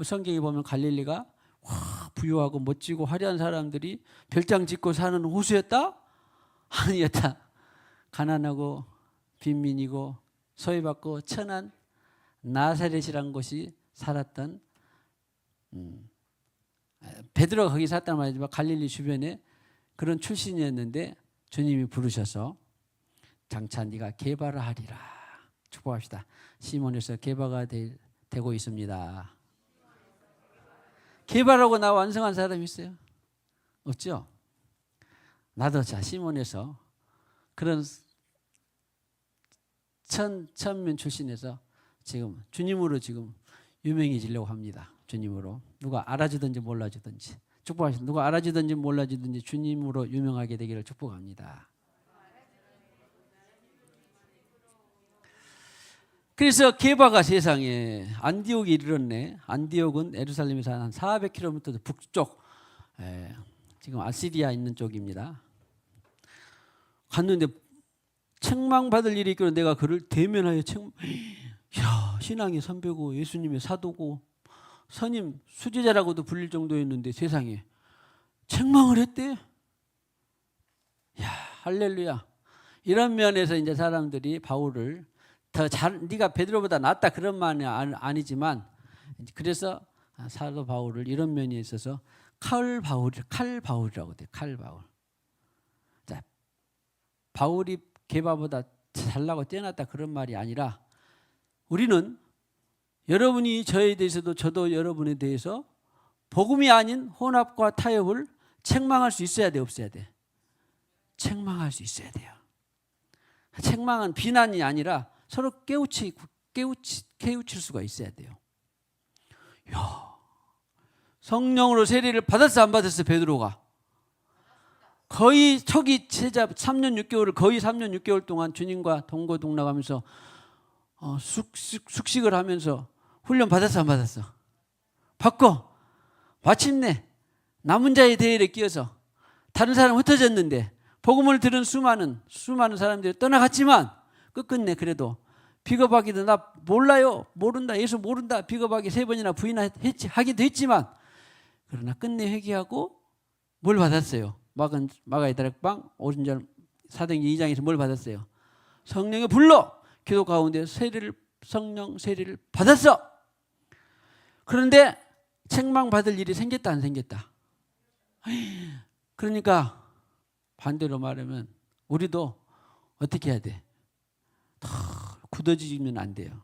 Speaker 1: 성경에 보면 갈릴리가 부유하고 멋지고 화려한 사람들이 별장 짓고 사는 호수였다? 아니었다. 가난하고 빈민이고 소외받고 천한 나사렛이란 곳이 살았던, 베드로가 거기 살았단 말이지만 갈릴리 주변에 그런 출신이었는데 주님이 부르셔서 장차 네가 게바라 하리라. 축복합시다. 시몬에서 게바가 되고 있습니다. 게바라고 나 완성한 사람이 있어요? 없죠? 나도 자 시몬에서 그런 천면 출신에서 지금 주님으로 지금 유명해지려고 합니다. 주님으로. 누가 알아주든지 몰라주든지 축복하십니다. 누가 알아주든지 몰라주든지 주님으로 유명하게 되기를 축복합니다. 그래서 게바가 세상에 안디옥에 이르렀네. 안디옥은 예루살렘에서 한 400km 북쪽, 지금 아시리아 있는 쪽입니다. 갔는데 책망받을 일이 있기로 내가 그를 대면하여 신앙의 선배고 예수님의 사도고 선임 수제자라고도 불릴 정도였는데 세상에 책망을 했대. 할렐루야. 이런 면에서 이제 사람들이 바울을 네가 베드로보다 낫다 그런 말은 아니지만 그래서 사도 바울을 이런 면에 있어서 칼바울이라고 돼요. 칼바울. 자, 바울이 게바보다 잘나고 뛰어났다 그런 말이 아니라 우리는 여러분이 저에 대해서도 저도 여러분에 대해서 복음이 아닌 혼합과 타협을 책망할 수 있어야 돼, 없어야 돼? 책망할 수 있어야 돼요. 책망은 비난이 아니라 서로 깨우칠 수가 있어야 돼요. 성령으로 세례를 받았어 안 받았어 베드로가? 거의 초기 제자 3년 6개월을 거의 3년 6개월 동안 주님과 동고동락하면서 숙식을 하면서 훈련 받았어 안 받았어? 받고 마침내 남은 자의 대열에 끼어서 다른 사람 흩어졌는데 복음을 들은 수많은 사람들이 떠나갔지만 끝끝내 그래도 비겁하기도 나 몰라요 모른다 예수 모른다 비겁하게 3번이나 부인하기도 했지만 그러나 끝내 회개하고 뭘 받았어요? 마가의 다락방 오순절 사도행전 2장에서 뭘 받았어요? 성령의 불로 기도 가운데 성령 세례를 받았어. 그런데 책망받을 일이 생겼다 안 생겼다? 그러니까 반대로 말하면 우리도 어떻게 해야 돼? 굳어지면 안 돼요.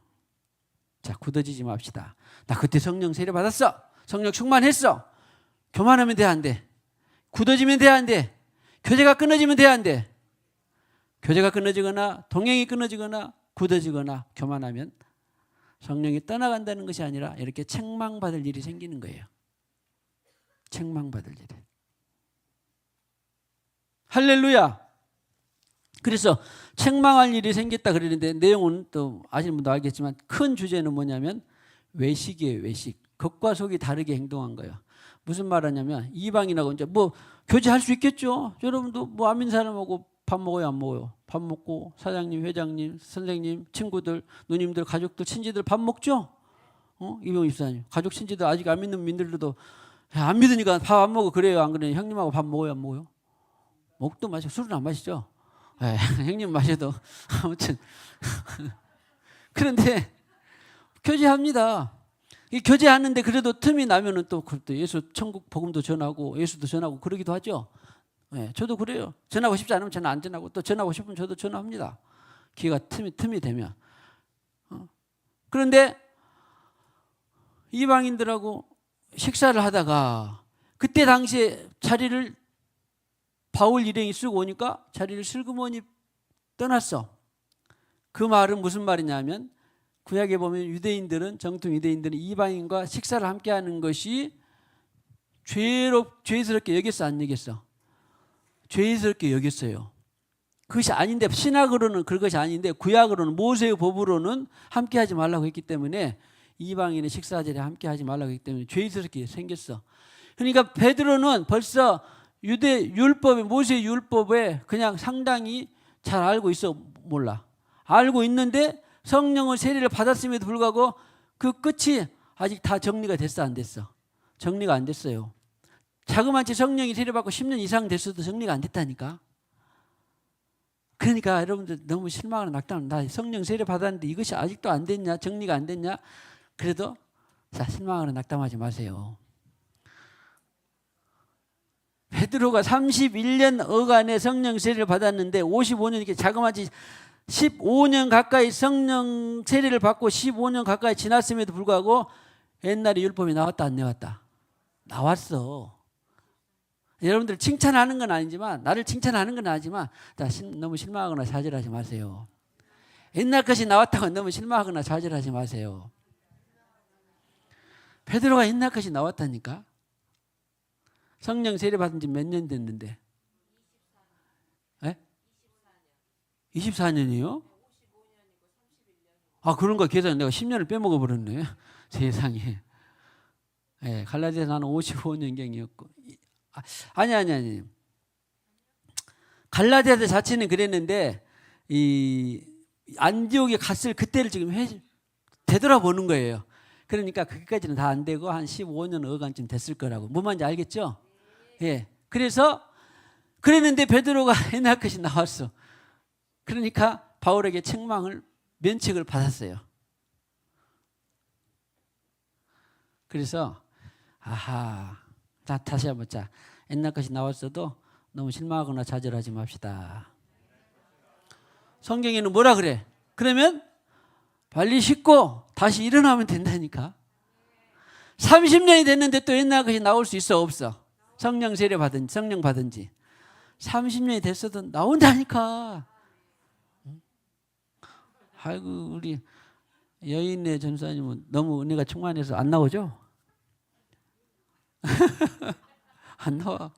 Speaker 1: 자, 굳어지지 맙시다. 나 그때 성령 세례 받았어. 성령 충만했어. 교만하면 돼 안 돼? 굳어지면 돼 안 돼? 교제가 끊어지면 돼 안 돼? 교제가 끊어지거나 동행이 끊어지거나 굳어지거나 교만하면 성령이 떠나간다는 것이 아니라 이렇게 책망받을 일이 생기는 거예요. 책망받을 일이. 할렐루야. 그래서 책망할 일이 생겼다 그러는데 내용은 또 아시는 분도 알겠지만 큰 주제는 뭐냐면 외식이에요. 외식. 겉과 속이 다르게 행동한 거예요. 무슨 말하냐면 이방인하고 이제 뭐 교제할 수 있겠죠. 여러분도 뭐 아민 사람하고 밥 먹어요 안 먹어요? 밥 먹고 사장님, 회장님, 선생님, 친구들, 누님들, 가족들, 친지들 밥 먹죠? 이병 입사님 가족 친지들 아직 안 믿는 민들도 안 믿으니까 밥 안 먹어 그래요 안 그래요? 형님하고 밥 먹어요 안 먹어요? 먹도 마시고 술은 안 마시죠? 네, 형님 마셔도 아무튼 그런데 교제합니다. 이 교제하는데 그래도 틈이 나면은 또 예수 천국 복음도 전하고 예수도 전하고 그러기도 하죠. 네, 저도 그래요. 전하고 싶지 않으면 저는 안 전하고 또 전하고 싶으면 저도 전합니다. 기회가 틈이 되면. 그런데 이방인들하고 식사를 하다가 그때 당시에 자리를 바울 일행이 쓰고 오니까 자리를 슬그머니 떠났어. 그 말은 무슨 말이냐면 구약에 보면 유대인들은 정통 유대인들은 이방인과 식사를 함께하는 것이 죄스럽게 여겼어 안 여겼어? 죄스럽게 여겼어요. 그것이 아닌데 신학으로는 그것이 아닌데 구약으로는 모세의 법으로는 함께하지 말라고 했기 때문에 이방인의 식사 자리에 함께하지 말라고 했기 때문에 죄스럽게 생겼어. 그러니까 베드로는 벌써 유대 율법에 모세의 율법에 그냥 상당히 잘 알고 있어 몰라. 알고 있는데 성령의 세례를 받았음에도 불구하고 그 끝이 아직 다 정리가 됐어 안 됐어? 정리가 안 됐어요. 자그마치 성령이 세례받고 10년 이상 됐어도 정리가 안 됐다니까. 그러니까 여러분들 너무 실망하는 낙담. 나 성령 세례 받았는데 이것이 아직도 안 됐냐? 정리가 안 됐냐? 그래도 자 실망하는 낙담하지 마세요. 베드로가 31년 어간의 성령 세례를 받았는데 55년 이렇게 자그마치 15년 가까이 성령 세례를 받고 15년 가까이 지났음에도 불구하고 옛날에 율법이 나왔다 안 나왔다? 나왔어. 여러분들 칭찬하는 건 아니지만 나를 칭찬하는 건 아니지만 너무 실망하거나 좌절하지 마세요. 옛날 것이 나왔다고 너무 실망하거나 좌절하지 마세요. 베드로가 옛날 것이 나왔다니까. 성령 세례 받은 지 몇 년 됐는데? 24년이요? 아 그런가 계산 내가 10년을 빼먹어 버렸네. 세상에. 네, 갈라디아서 나는 55년경이었고 아니. 갈라디아서 자체는 그랬는데 이 안디옥에 갔을 그때를 지금 되돌아보는 거예요. 그러니까 그기까지는 다 안 되고 한 15년 어간쯤 됐을 거라고. 뭔 말인지 알겠죠? 예. 그래서 그랬는데 베드로가 옛날 것이 나왔어. 그러니까 바울에게 면책을 받았어요. 그래서 아하. 자, 다시 한번 자. 옛날 것이 나왔어도 너무 실망하거나 좌절하지 맙시다. 성경에는 뭐라 그래? 그러면 빨리 씻고 다시 일어나면 된다니까. 30년이 됐는데 또 옛날 것이 나올 수 있어 없어? 성령 세례 받은 성령 받은 지 30년이 됐어도 나온다니까. 아이고 우리 여인의 전사님은 너무 은혜가 충만해서 안 나오죠? 안 나와.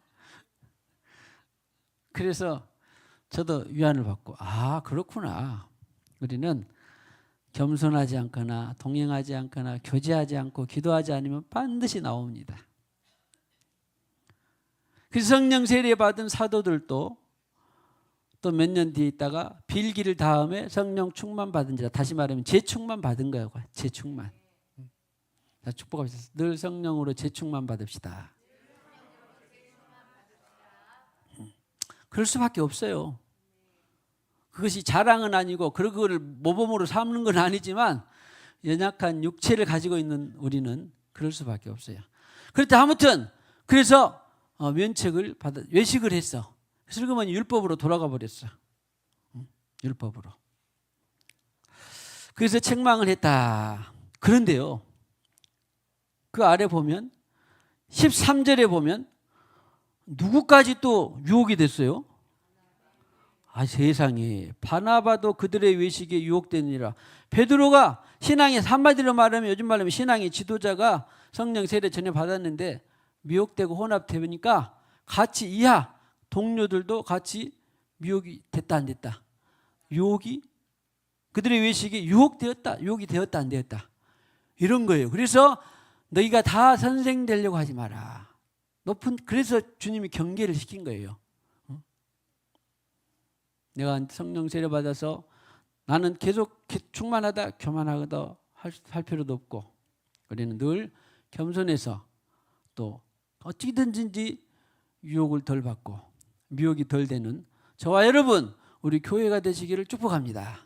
Speaker 1: 그래서 저도 위안을 받고 아 그렇구나. 우리는 겸손하지 않거나 동행하지 않거나 교제하지 않고 기도하지 않으면 반드시 나옵니다. 그래서 성령 세례 받은 사도들도 또 몇 년 뒤에 있다가 빌기를 다음에 성령 충만 받은 자라. 다시 말하면 재충만 받은 거예요. 재충만. 자, 축복합시다. 늘 성령으로 재충만 받읍시다. 그럴 수밖에 없어요. 그것이 자랑은 아니고 그걸 모범으로 삼는 건 아니지만 연약한 육체를 가지고 있는 우리는 그럴 수밖에 없어요. 그렇다 아무튼 그래서 면책을 받아 외식을 했어. 슬그머니 율법으로 돌아가 버렸어. 율법으로. 그래서 책망을 했다. 그런데요. 그 아래 보면 13절에 보면 누구까지 또 유혹이 됐어요? 아 세상에 바나바도 그들의 외식에 유혹되니라. 베드로가 신앙의 한마디로 말하면 요즘 말하면 신앙의 지도자가 성령 세례 전혀 받았는데 미혹되고 혼합되니까 같이 이하 동료들도 같이 미혹이 됐다 안 됐다? 유혹이 그들의 외식에 유혹되었다 유혹이 되었다 안 되었다 이런 거예요. 그래서 너희가 다 선생 되려고 하지 마라. 그래서 주님이 경계를 시킨 거예요. 내가 성령 세례 받아서 나는 계속 충만하다 교만하다 할 필요도 없고 우리는 늘 겸손해서 또 어찌든지 유혹을 덜 받고 미혹이 덜 되는 저와 여러분 우리 교회가 되시기를 축복합니다.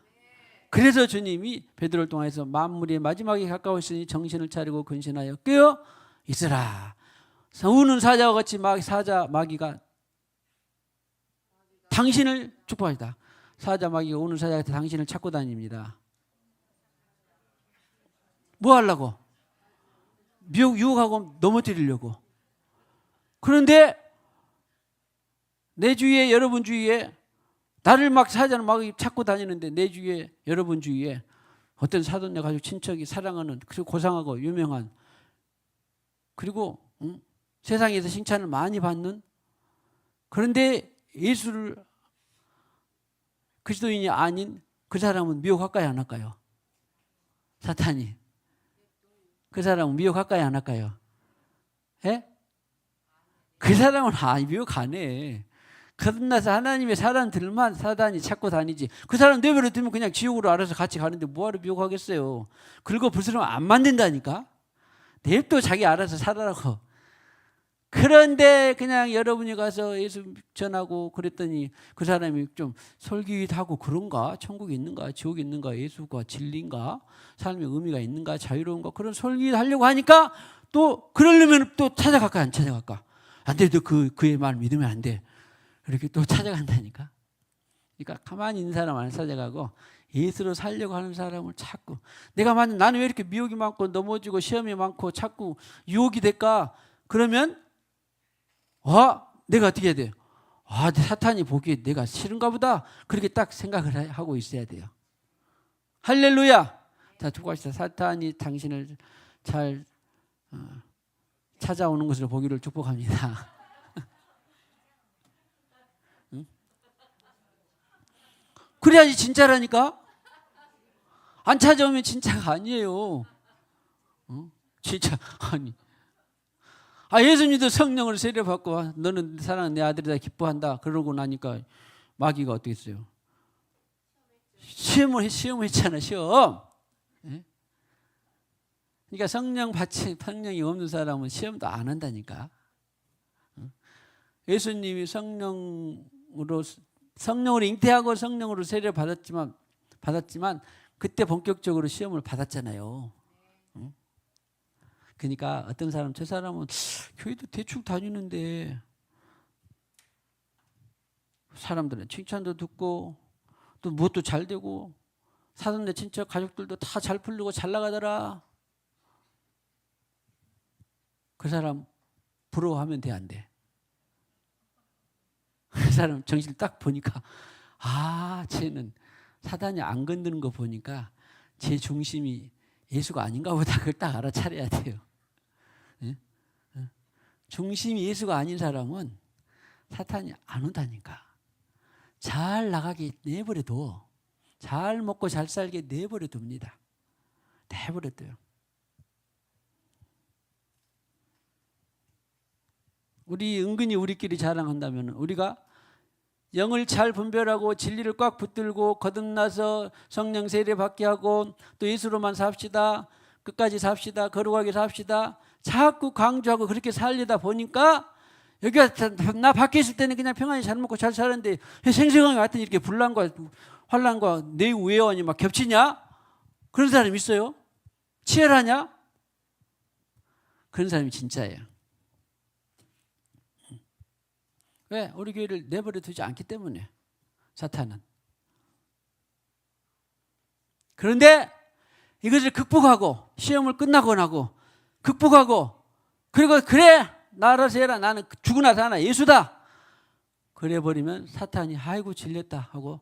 Speaker 1: 그래서 주님이 베드로를 통해서 만물의 마지막에 가까웠으니 정신을 차리고 근신하여 깨어 있으라. 우는 사자와 같이 마귀가 당신을 축복합니다. 사자 마귀가 우는 사자 같이 당신을 찾고 다닙니다. 뭐 하려고? 유혹하고 넘어뜨리려고. 그런데 내 주위에, 여러분 주위에 나를 막 사자는 막 찾고 다니는데 내 주위에, 여러분 주위에 어떤 사돈네 가족 친척이 사랑하는, 그리고 고상하고 유명한, 그리고 세상에서 칭찬을 많이 받는, 그런데 예수를 그리스도인이 아닌 그 사람은 미혹할까요, 안 할까요? 사탄이 그 사람은 미혹할까요, 안 할까요? 예? 그 사람은 미혹 안 해. 거듭나서 하나님의 사람들만 사단이 찾고 다니지. 그 사람 내버려 두면 그냥 지옥으로 알아서 같이 가는데 뭐하러 미혹하겠어요. 긁어 부스러면 안 만든다니까. 냅둬 자기 알아서 살아라고. 그런데 그냥 여러분이 가서 예수 전하고 그랬더니 그 사람이 좀 솔깃하고, 그런가? 천국이 있는가? 지옥이 있는가? 예수가 진리인가? 삶의 의미가 있는가? 자유로운가? 그런 솔깃하려고 하니까 또 그러려면 또 찾아갈까, 안 찾아갈까? 안 돼, 너 그의 말 믿으면 안 돼. 이렇게 또 찾아간다니까. 그러니까 가만히 있는 사람 안 찾아가고 예수로 살려고 하는 사람을 찾고, 내가 만약 나는 왜 이렇게 미혹이 많고 넘어지고 시험이 많고 자꾸 유혹이 될까? 그러면 내가 어떻게 해야 돼요? 사탄이 보기에 내가 싫은가 보다. 그렇게 딱 생각을 하고 있어야 돼요. 할렐루야. 자, 축복합시다. 사탄이 당신을 잘 찾아오는 것을 보기를 축복합니다. 그래야지 진짜라니까. 안 찾아오면 진짜가 아니에요. 진짜 아니. 예수님도 성령으로 세례받고 너는 사랑하는 내 아들이다 기뻐한다 그러고 나니까 마귀가 어떻게 했어요? 시험을 했잖아, 시험. 예? 그러니까 성령이 없는 사람은 시험도 안 한다니까. 예수님이 성령으로 잉태하고 성령으로 세례를 받았지만 그때 본격적으로 시험을 받았잖아요. 그러니까 어떤 사람, 저 사람은 교회도 대충 다니는데 사람들은 칭찬도 듣고 또 무엇도 잘 되고 사돈네 친척 가족들도 다 잘 풀리고 잘 나가더라. 그 사람 부러워하면 돼, 안 돼? 그 사람 정신을 딱 보니까 쟤는 사단이 안 건드는 거 보니까 제 중심이 예수가 아닌가 보다. 그걸 딱 알아차려야 돼요. 예? 중심이 예수가 아닌 사람은 사탄이 안 온다니까. 잘 나가게 내버려둬. 잘 먹고 잘 살게 내버려둡니다. 내버려둬요. 우리 은근히 우리끼리 자랑한다면 우리가 영을 잘 분별하고 진리를 꽉 붙들고 거듭나서 성령 세례 받게 하고 또 예수로만 삽시다. 끝까지 삽시다. 거룩하게 삽시다. 자꾸 강조하고 그렇게 살리다 보니까 여기가 나 밖에 있을 때는 그냥 평안히 잘 먹고 잘 사는데 생생하게 왔더니 이렇게 분란과 환란과 내우외환이 막 겹치냐? 그런 사람이 있어요? 치열하냐? 그런 사람이 진짜예요. 왜? 우리 교회를 내버려 두지 않기 때문에, 사탄은. 그런데 이것을 극복하고 시험을 끝나고 나고 극복하고 그리고 그래 나 알아서 해라, 나는 죽으나 사나 예수다 그래 버리면 사탄이 아이고 질렸다 하고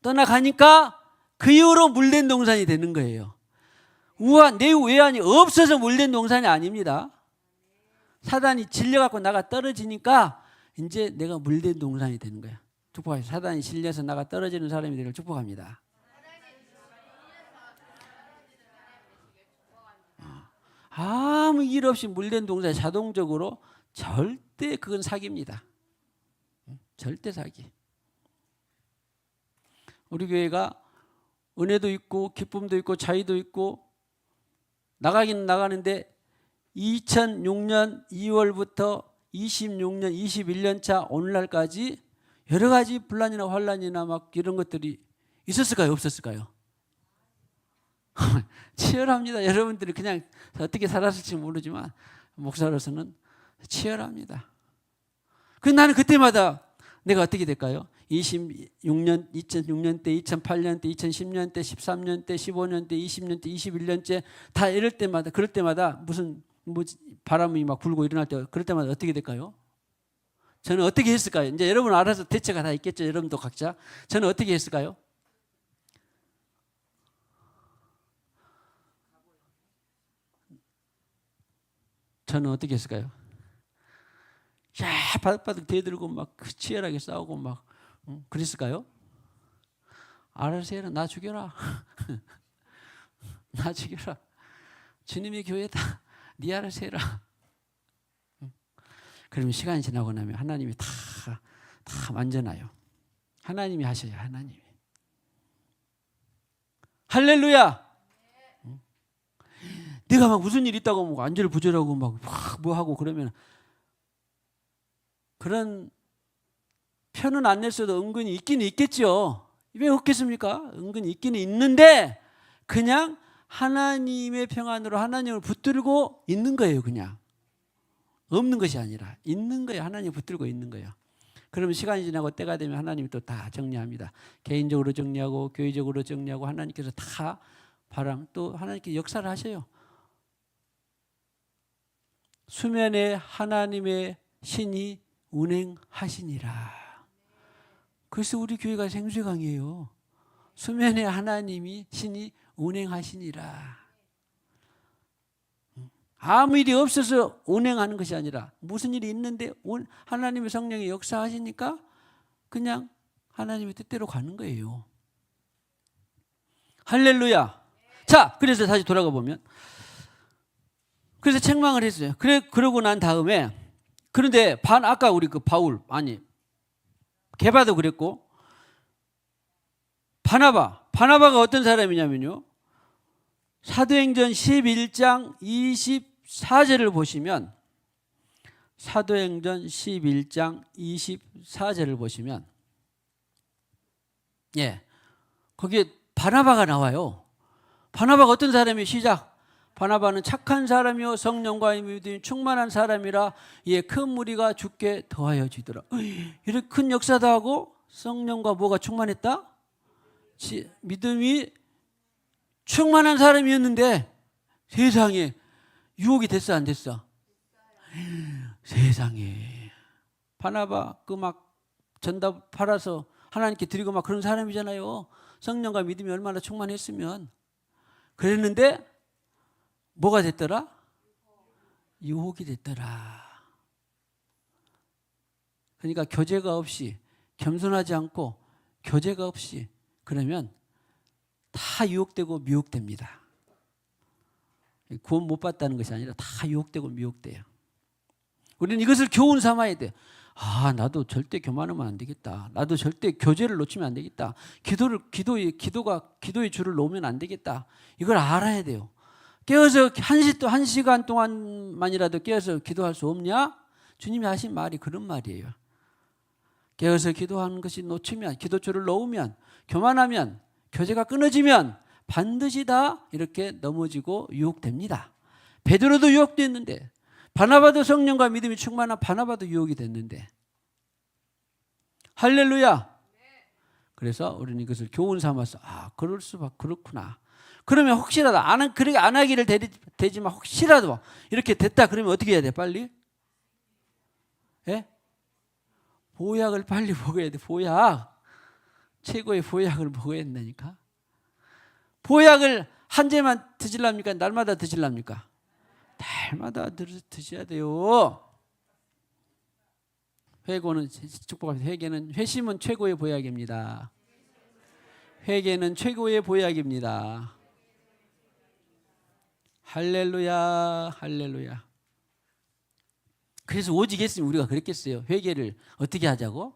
Speaker 1: 떠나가니까 그 이후로 물된 동산이 되는 거예요. 내외환이 없어서 물된 동산이 아닙니다. 사단이 질려갖고 나가 떨어지니까 이제 내가 물된 동산이 되는 거야. 축복합니다. 사단이 질려서 나가 떨어지는 사람이 되기를 축복합니다. 아무 일 없이 물된 동산이 자동적으로 절대 그건 사기입니다. 절대 사기. 우리 교회가 은혜도 있고 기쁨도 있고 자유도 있고 나가긴 나가는데 2006년 2월부터 26년, 21년 차 오늘날까지 여러 가지 분란이나 환란이나 막 이런 것들이 있었을까요? 없었을까요? 치열합니다. 여러분들이 그냥 어떻게 살았을지 모르지만 목사로서는 치열합니다. 나는 그때마다 내가 어떻게 될까요? 2006년 때, 2008년 때, 2010년 때, 13년 때, 15년 때, 20년 때, 21년째 다 이럴 때마다 그럴 때마다 무슨 바람이 막 불고 일어날 때 그럴 때마다 어떻게 될까요? 저는 어떻게 했을까요? 이제 여러분 알아서 대처가 다 있겠죠. 여러분도 각자. 저는 어떻게 했을까요? 저는 어떻게 했을까요? 야, 바득바득 대들고 막 치열하게 싸우고 막 그랬을까요? 알아서 해라. 나 죽여라. 나 죽여라. 주님의 교회다. 네 알아서 해라. 그러면 시간이 지나고 나면 하나님이 다 만져놔요. 하나님이 하셔요. 하나님이. 할렐루야. 내가 막 무슨 일 있다고 뭐 안절부절하고 막 뭐 하고 그러면 그런 편은 안 낼 수도 은근히 있기는 있겠죠. 왜 없겠습니까? 은근히 있기는 있는데 그냥 하나님의 평안으로 하나님을 붙들고 있는 거예요. 그냥 없는 것이 아니라 있는 거예요. 하나님을 붙들고 있는 거예요. 그러면 시간이 지나고 때가 되면 하나님이 또 다 정리합니다. 개인적으로 정리하고 교회적으로 정리하고 하나님께서 다 바람 또 하나님께서 역사를 하셔요. 수면에 하나님의 신이 운행하시니라. 그래서 우리 교회가 생수강이에요. 수면에 하나님이 신이 운행하시니라. 아무 일이 없어서 운행하는 것이 아니라 무슨 일이 있는데 하나님의 성령이 역사하시니까 그냥 하나님의 뜻대로 가는 거예요. 할렐루야. 자, 그래서 다시 돌아가 보면 그래서 책망을 했어요. 그러고 난 다음에 그런데 아까 우리 그 바울 게바도 그랬고 바나바가 어떤 사람이냐면요. 사도행전 11장 24절을 보시면 사도행전 11장 24절을 보시면 거기에 바나바가 나와요. 바나바가 어떤 사람이 시작. 바나바는 착한 사람이요 성령과 믿음이 충만한 사람이라 이에 큰 무리가 죽게 더하여 지더라. 이렇게 큰 역사도 하고 성령과 뭐가 충만했다? 믿음이 충만한 사람이었는데 세상에 유혹이 됐어 안 됐어? 세상에 바나바 그 막 전답 팔아서 하나님께 드리고 막 그런 사람이잖아요. 성령과 믿음이 얼마나 충만했으면. 그랬는데 뭐가 됐더라? 유혹이 됐더라. 그러니까 교제가 없이 겸손하지 않고 교제가 없이 그러면 다 유혹되고 미혹됩니다. 구원 못 받다는 것이 아니라 다 유혹되고 미혹돼요. 우리는 이것을 교훈 삼아야 돼. 나도 절대 교만하면 안 되겠다. 나도 절대 교제를 놓치면 안 되겠다. 기도의 줄을 놓으면 안 되겠다. 이걸 알아야 돼요. 깨어서 한 시간 동안만이라도 깨어서 기도할 수 없냐? 주님이 하신 말이 그런 말이에요. 깨어서 기도하는 것이 놓치면, 기도줄을 놓으면, 교만하면, 교제가 끊어지면 반드시 다 이렇게 넘어지고 유혹됩니다. 베드로도 유혹됐는데, 바나바도 성령과 믿음이 충만한 바나바도 유혹이 됐는데, 할렐루야. 그래서 우리는 이것을 교훈 삼아서 그럴 수밖에 그렇구나. 그러면 혹시라도 그렇게 안 하기를 되지만 혹시라도 이렇게 됐다 그러면 어떻게 해야 돼? 빨리? 보약을 빨리 먹어야 돼. 보약. 최고의 보약을 먹어야 된다니까. 보약을 한 재만 드시랍니까? 날마다 드시랍니까? 날마다 드셔야 돼요. 회심은 최고의 보약입니다. 회개는 최고의 보약입니다. 할렐루야, 할렐루야. 그래서 오직 했으면 우리가 그랬겠어요. 회개를 어떻게 하자고?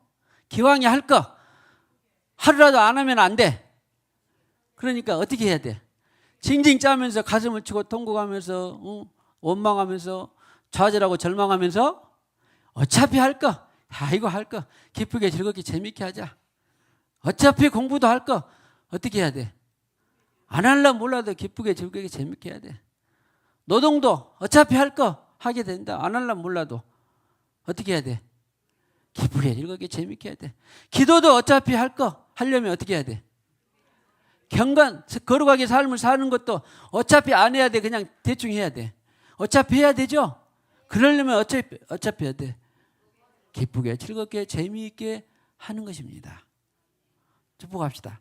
Speaker 1: 기왕에 할 거 하루라도 안 하면 안 돼. 그러니까 어떻게 해야 돼? 징징 짜면서 가슴을 치고 통곡하면서 원망하면서 좌절하고 절망하면서 어차피 할 거, 이거 할 거 기쁘게 즐겁게 재밌게 하자. 어차피 공부도 할 거 어떻게 해야 돼? 안 하려면 몰라도 기쁘게 즐겁게 재밌게 해야 돼. 노동도 어차피 할 거 하게 된다. 안 하려면 몰라도 어떻게 해야 돼? 기쁘게 즐겁게 재밌게 해야 돼. 기도도 어차피 할 거 하려면 어떻게 해야 돼? 경건 거룩하게 삶을 사는 것도 어차피 안 해야 돼. 그냥 대충 해야 돼. 어차피 해야 되죠. 그러려면 어차피 해야 돼. 기쁘게 즐겁게 재미있게 하는 것입니다. 축복합시다.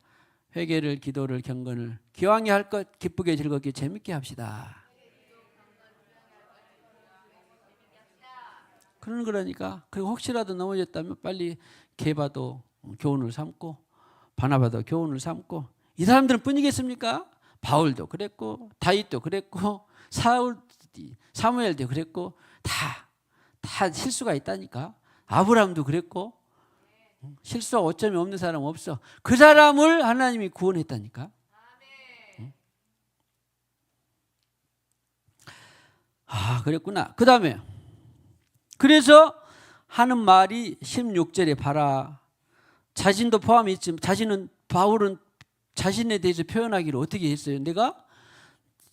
Speaker 1: 회개를, 기도를, 경건을 기왕에 할 것 기쁘게 즐겁게 재미있게 합시다. 그러니까 그리고 혹시라도 넘어졌다면 빨리 게바도 교훈을 삼고 바나바도 교훈을 삼고, 이 사람들은 뿐이겠습니까? 바울도 그랬고 다윗도 그랬고 사무엘도 그랬고 다 실수가 있다니까. 아브라함도 그랬고 실수와 오점이 없는 사람 없어. 그 사람을 하나님이 구원했다니까. 그랬구나. 그 다음에 그래서 하는 말이 16절에 봐라. 자신도 포함이 있지만 바울은 자신에 대해서 표현하기를 어떻게 했어요? 내가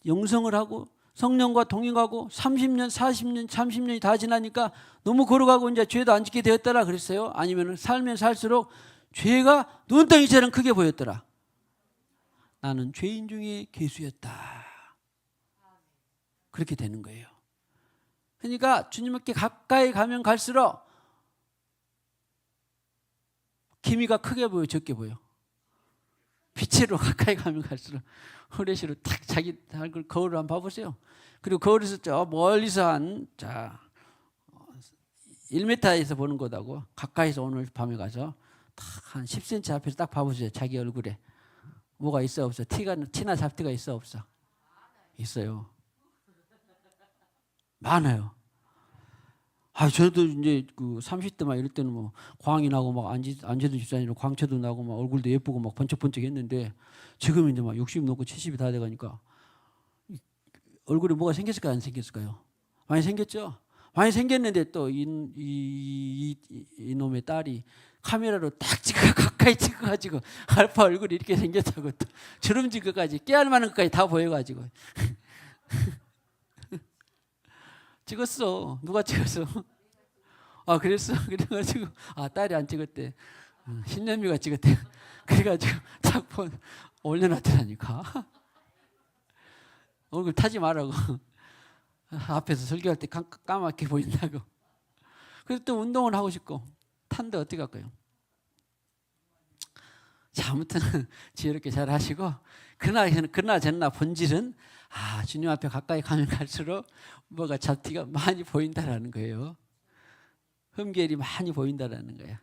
Speaker 1: 영성을 하고 성령과 동행하고 30년, 40년, 30년이 다 지나니까 너무 걸어가고 이제 죄도 안 짓게 되었더라 그랬어요? 아니면 살면 살수록 죄가 눈덩이처럼 크게 보였더라? 나는 죄인 중에 괴수였다. 그렇게 되는 거예요. 그러니까 주님께 가까이 가면 갈수록 기미가 크게 보여, 적게 보여. 빛으로 가까이 가면 갈수록 후레쉬로 탁 자기 얼굴 거울을 한번 봐보세요. 그리고 거울에서 저 멀리서 한 1m에서 보는 것하고 가까이서 오늘 밤에 가서 딱 한 10cm 앞에서 딱 봐보세요. 자기 얼굴에 뭐가 있어 없어? 티나 잡티가 있어 없어? 있어요. 많아요. 저도 이제 그 30대 막 이럴 때는 뭐 광이 나고 막 안재도 집사님으로 광채도 나고 막 얼굴도 예쁘고 막 번쩍번쩍 했는데, 지금 이제 막 60 넘고 70이 다 돼가니까 얼굴에 뭐가 생겼을까요? 안 생겼을까요? 많이 생겼죠? 많이 생겼는데 또 이놈의 딸이 카메라로 딱 가까이 찍어가지고 알파 얼굴이 이렇게 생겼다고 또 주름진 것까지 깨알 많은 것까지 다 보여가지고 찍었어. 누가 찍었어? 그랬어? 그래가지고 딸이 안 찍었대. 신념이가 찍었대. 그래가지고 딱 올려놨더라니까. 얼굴 타지 말라고. 앞에서 설교할 때 까맣게 보인다고. 그래서 또 운동을 하고 싶고 탄데 어떻게 할까요? 자, 아무튼 지혜롭게 잘 하시고, 그러나 저러나 본질은 주님 앞에 가까이 가면 갈수록 뭐가 잡티가 많이 보인다라는 거예요. 흠결이 많이 보인다라는 거야.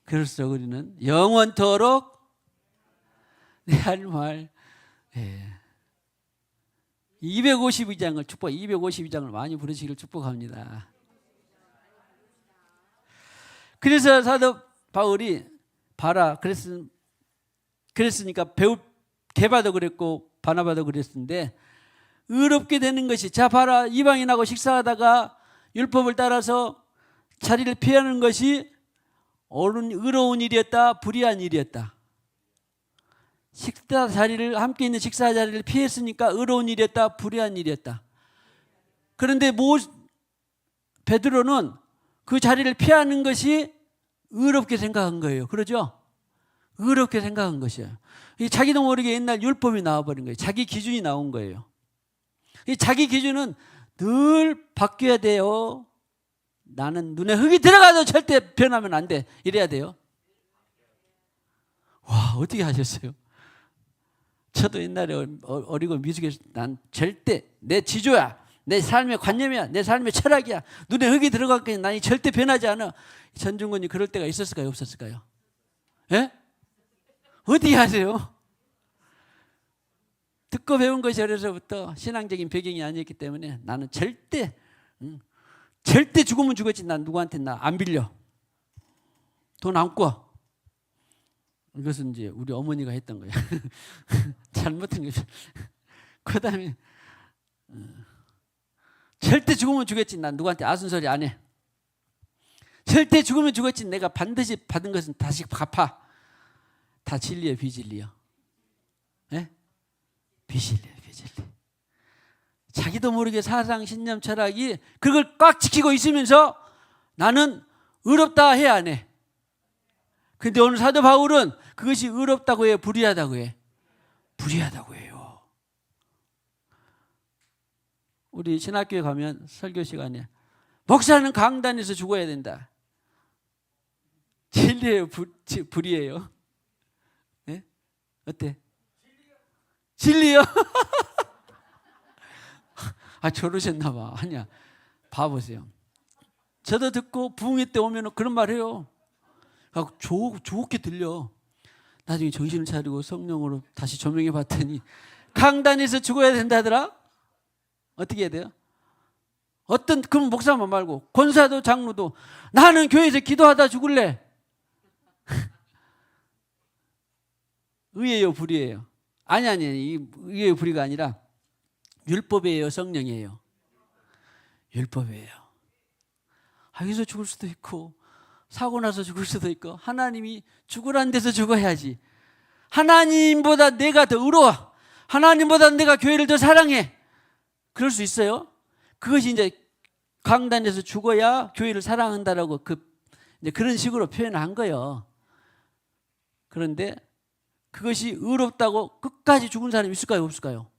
Speaker 1: 그럴수록 우리는 영원토록 내 할 말 252장을 252장을 많이 부르시기를 축복합니다. 그래서 사도 바울이 봐라 그랬으니까 게바도 그랬고 바나바도 그랬는데, 의롭게 되는 것이, 자 봐라, 이방인하고 식사하다가 율법을 따라서 자리를 피하는 것이 의로운 일이었다, 불의한 일이었다. 식사 자리를, 함께 있는 식사 자리를 피했으니까 의로운 일이었다, 불의한 일이었다. 그런데 베드로는 그 자리를 피하는 것이 의롭게 생각한 거예요. 그러죠? 의롭게 생각한 것이에요. 자기도 모르게 옛날 율법이 나와버린 거예요. 자기 기준이 나온 거예요. 자기 기준은 늘 바뀌어야 돼요. 나는 눈에 흙이 들어가도 절대 변하면 안 돼. 이래야 돼요. 와, 어떻게 하셨어요? 저도 옛날에 어리고 미숙해서 난 절대 내 지조야, 내 삶의 관념이야, 내 삶의 철학이야, 눈에 흙이 들어갔기에 난 절대 변하지 않아. 전중근이 그럴 때가 있었을까요? 없었을까요? 예? 어떻게 하세요? 듣고 배운 것이 어려서부터 신앙적인 배경이 아니었기 때문에 나는 절대 죽으면 죽었지, 난 누구한테 나 안 빌려, 돈 안 꿔. 이것은 이제 우리 어머니가 했던 거야. 잘못한 거죠. 그 다음에 절대 죽으면 죽겠지, 난 누구한테 아순소리 안 해. 절대 죽으면 죽었지, 내가 반드시 받은 것은 다시 갚아. 다 진리야, 비진리야? 예? 비진리야, 비진리. 자기도 모르게 사상, 신념, 철학이 그걸 꽉 지키고 있으면서 나는 의롭다 해, 안 해? 근데 오늘 사도 바울은 그것이 의롭다고 해, 불의하다고 해? 불의하다고 해요. 우리 신학교에 가면 설교 시간에 목사는 강단에서 죽어야 된다. 진리예요, 불이에요? 네? 어때? 진리요? 아, 저러셨나 봐. 아니야. 봐보세요. 저도 듣고 부흥회 때 오면 그런 말 해요. 좋게 들려. 나중에 정신을 차리고 성령으로 다시 조명해 봤더니 강단에서 죽어야 된다더라? 어떻게 해야 돼요? 어떤 그럼 목사만 말고 권사도 장로도 나는 교회에서 기도하다 죽을래. 의예요, 불이에요? 아니, 이 의예요, 불이가 아니라 율법이에요, 성령이에요? 율법이에요. 여기서 죽을 수도 있고 사고 나서 죽을 수도 있고 하나님이 죽으라는 데서 죽어야지. 하나님보다 내가 더 의로워. 하나님보다 내가 교회를 더 사랑해. 그럴 수 있어요? 그것이 이제 강단에서 죽어야 교회를 사랑한다라고 이제 그런 식으로 표현한 거예요. 그런데 그것이 의롭다고 끝까지 죽은 사람이 있을까요? 없을까요?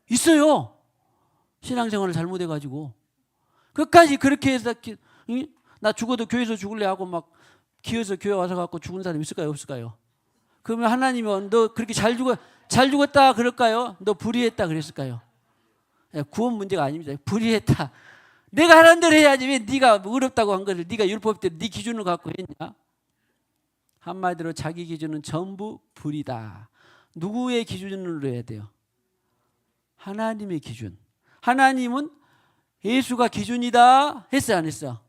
Speaker 1: 있어요. 신앙생활을 잘못해가지고 끝까지 그렇게 해서 나 죽어도 교회에서 죽을래 하고 막 기어서 교회 와서 갖고 죽은 사람이 있을까요? 없을까요? 그러면 하나님이 너 그렇게 잘 죽었다 그럴까요? 너 불의했다 그랬을까요? 구원 문제가 아닙니다. 불의했다. 내가 하라는 대로 해야지 왜 네가 의롭다고 한 것을 네가 율법대로 네 기준을 갖고 했냐? 한마디로 자기 기준은 전부 불이다. 누구의 기준으로 해야 돼요? 하나님의 기준. 하나님은 예수가 기준이다 했어요, 안 했어?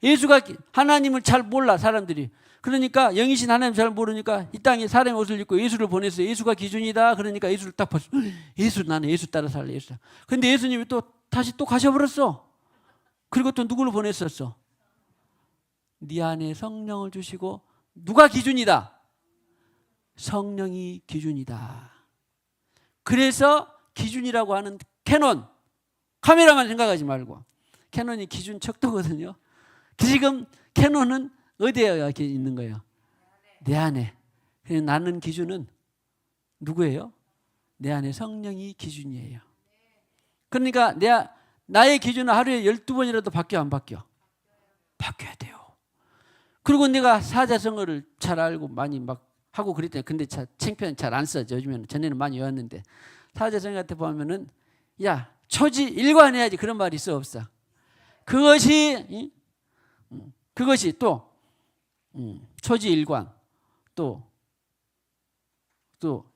Speaker 1: 예수가 하나님을 잘 몰라 사람들이. 그러니까 영이신 하나님 잘 모르니까 이 땅에 사람의 옷을 입고 예수를 보냈어요. 예수가 기준이다. 그러니까 예수를 딱 봤어. 나는 예수 따라 살래. 예수. 근데 예수님이 또 다시 또 가셔버렸어. 그리고 또 누구를 보냈었어? 네 안에 성령을 주시고 누가 기준이다? 성령이 기준이다. 그래서 기준이라고 하는 캐논, 카메라만 생각하지 말고 캐논이 기준 척도거든요. 지금 캐논은 어디에 있는 거예요? 내 안에. 나는 기준은 누구예요? 내 안에 성령이 기준이에요. 그러니까 나의 기준은 하루에 12번이라도 바뀌어 안 바뀌어? 바뀌어야 돼요. 그리고 내가 사자성어를 잘 알고 많이 막 하고 그랬더니 근데 창피한 잘 안 써져. 요즘에는 전에는 많이 외웠는데 사자성어 같은 보면은 야 초지 일관해야지 그런 말이 있어 없어? 그것이 또 초지 일관 또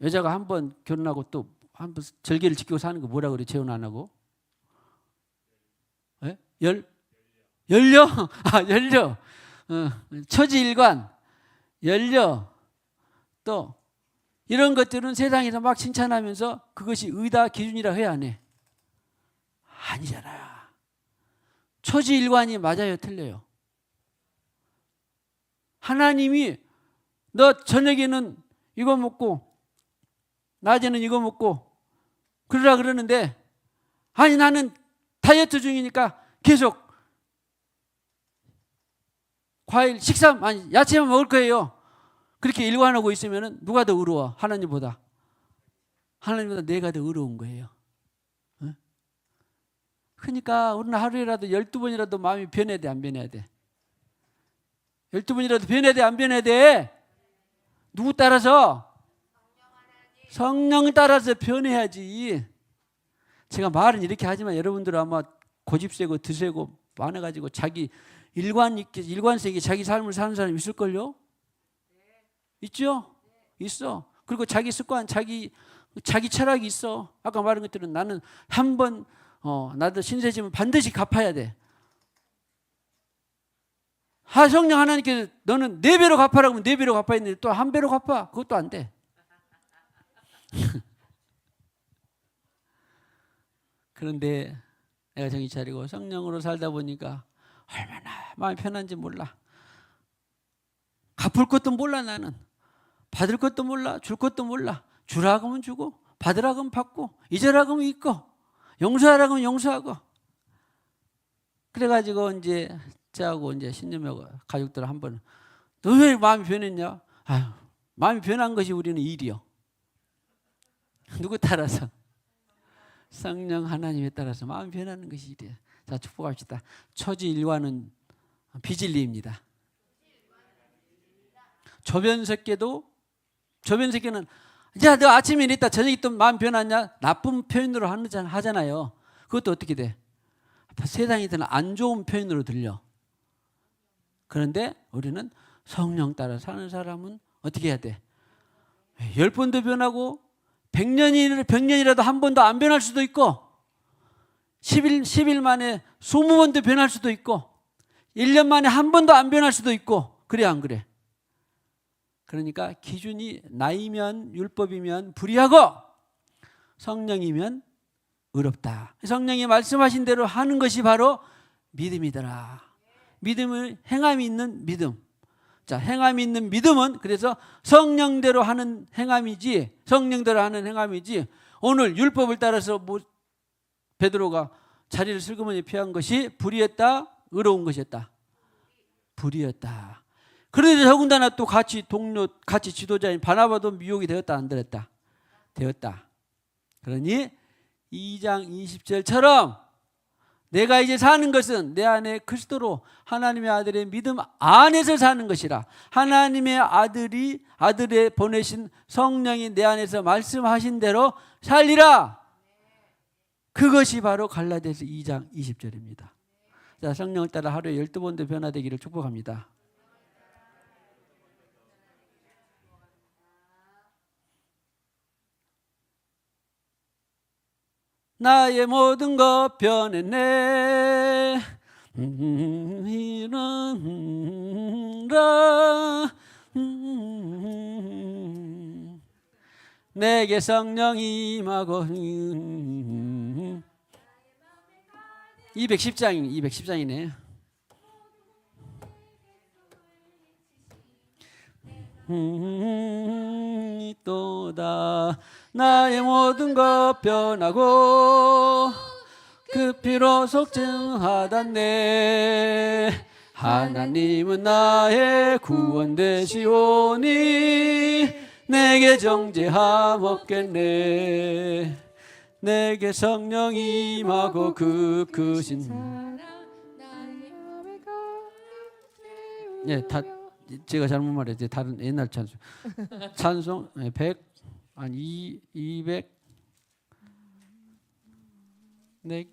Speaker 1: 여자가 한 번 결혼하고 또 한 번 절개를 지키고 사는 거 뭐라 그래? 재혼 안 하고 연려 연려 초지 일관 연려 또 이런 것들은 세상에서 막 칭찬하면서 그것이 의다 기준이라 해야 안 해? 아니잖아요. 초지일관이 맞아요, 틀려요? 하나님이 너 저녁에는 이거 먹고 낮에는 이거 먹고 그러라 그러는데 아니 나는 다이어트 중이니까 계속 과일 야채만 먹을 거예요. 그렇게 일관하고 있으면 누가 더 의로워? 하나님보다 내가 더 의로운 거예요. 그러니까 우리는 하루에라도 12번이라도 마음이 변해야 돼, 안 변해야 돼? 12번이라도 변해야 돼, 안 변해야 돼? 누구 따라서? 성령 따라서 변해야지. 제가 말은 이렇게 하지만 여러분들은 아마 고집세고 드세고 많아가지고 자기 일관되게 자기 삶을 사는 사람이 있을걸요? 있죠? 있어. 그리고 자기 습관, 자기 철학이 있어. 아까 말한 것들은 나는 한번 나도 신세지면 반드시 갚아야 돼. 성령 하나님께서 너는 4배로 갚아라고 하면 4배로 갚아야 되는데 또 1배로 갚아. 그것도 안 돼. 그런데 내가 정신 차리고 성령으로 살다 보니까 얼마나 마음이 편한지 몰라. 갚을 것도 몰라 나는. 받을 것도 몰라. 줄 것도 몰라. 주라고 하면 주고 받으라고 하면 받고 잊으라고 하면 잊고 용서하라고 하면 용서하고. 그래가지고 이제 저하고 이제 신념하고 가족들 한번 너 왜 마음이 변했냐? 아유, 마음이 변한 것이 우리는 일이요. 누구 따라서? 성령 하나님에 따라서 마음이 변하는 것이 일이에요. 자, 축복합시다. 초지일관은 비진리입니다. 조변석계는 야, 너 아침에 이랬다 저녁에 또 마음 변했냐? 나쁜 표현으로 하잖아요. 그것도 어떻게 돼? 세상에 드는 안 좋은 표현으로 들려. 그런데 우리는 성령 따라 사는 사람은 어떻게 해야 돼? 10번도 변하고 100년이라도 한 번도 안 변할 수도 있고 10일 만에 20번도 변할 수도 있고 1년 만에 한 번도 안 변할 수도 있고 그래 안 그래? 그러니까 기준이 나이면 율법이면 불의하고 성령이면 의롭다. 성령이 말씀하신 대로 하는 것이 바로 믿음이더라. 믿음은 행함이 있는 믿음. 자, 행함이 있는 믿음은 그래서 성령대로 하는 행함이지 오늘 율법을 따라서 베드로가 자리를 슬그머니 피한 것이 불의했다, 의로운 것이었다. 불의였다. 그런데 더군다나 또 같이 지도자인 바나바도 미혹이 되었다, 안 되었다? 되었다. 그러니 2장 20절처럼 내가 이제 사는 것은 내 안에 그리스도로 하나님의 아들의 믿음 안에서 사는 것이라. 하나님의 아들의 보내신 성령이 내 안에서 말씀하신 대로 살리라. 그것이 바로 갈라디아서 2장 20절입니다. 자, 성령을 따라 하루에 12번도 변화되기를 축복합니다. 나의 모든 것 변했네. 이런라 내게 성령이 임하고 210장이네. 또다 나의 모든 것 변하고 그 피로 속증하다네. 하나님은 나의 구원 되시오니 내게 정죄함 없겠네. 내게 성령이 임하고 그 크신 제가 잘못 말했지. 다른 옛날 찬송 100 아니 200 내가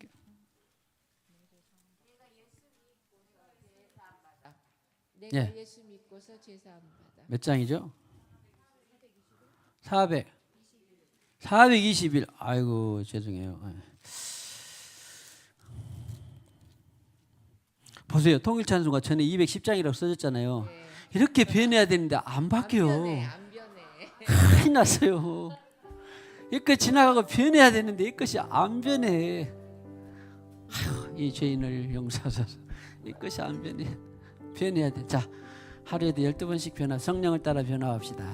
Speaker 1: 예수 믿고서 제사함 받아. 몇 장이죠? 421. 아이고 죄송해요. 보세요. 통일찬송가 전에 210장이라고 써졌잖아요. 네. 이렇게 변해야 되는데 안 바뀌어요. 안 변해. 큰일 났어요. 이것 지나가고 변해야 되는데 이것이 안 변해. 아휴, 이 죄인을 용서하소서. 이것이 안 변해. 변해야 돼. 자, 하루에도 12번씩 변화. 성령을 따라 변화합시다.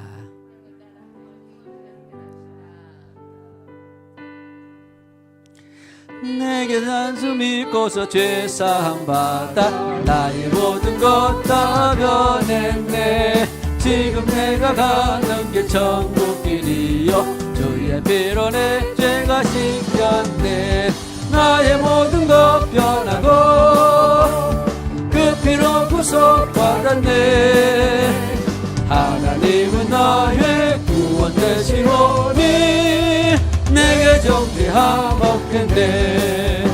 Speaker 1: 내게 단수 믿고서 죄사함 받아 나의 모든 것 다 변했네. 지금 내가 가는 길 천국길이요 주의 피로 내 죄가 씻겼네. 나의 모든 것 변하고 그 피로 구속받았네. 하나님은 나의 구원 되시오니 내게 정죄함 없겠네.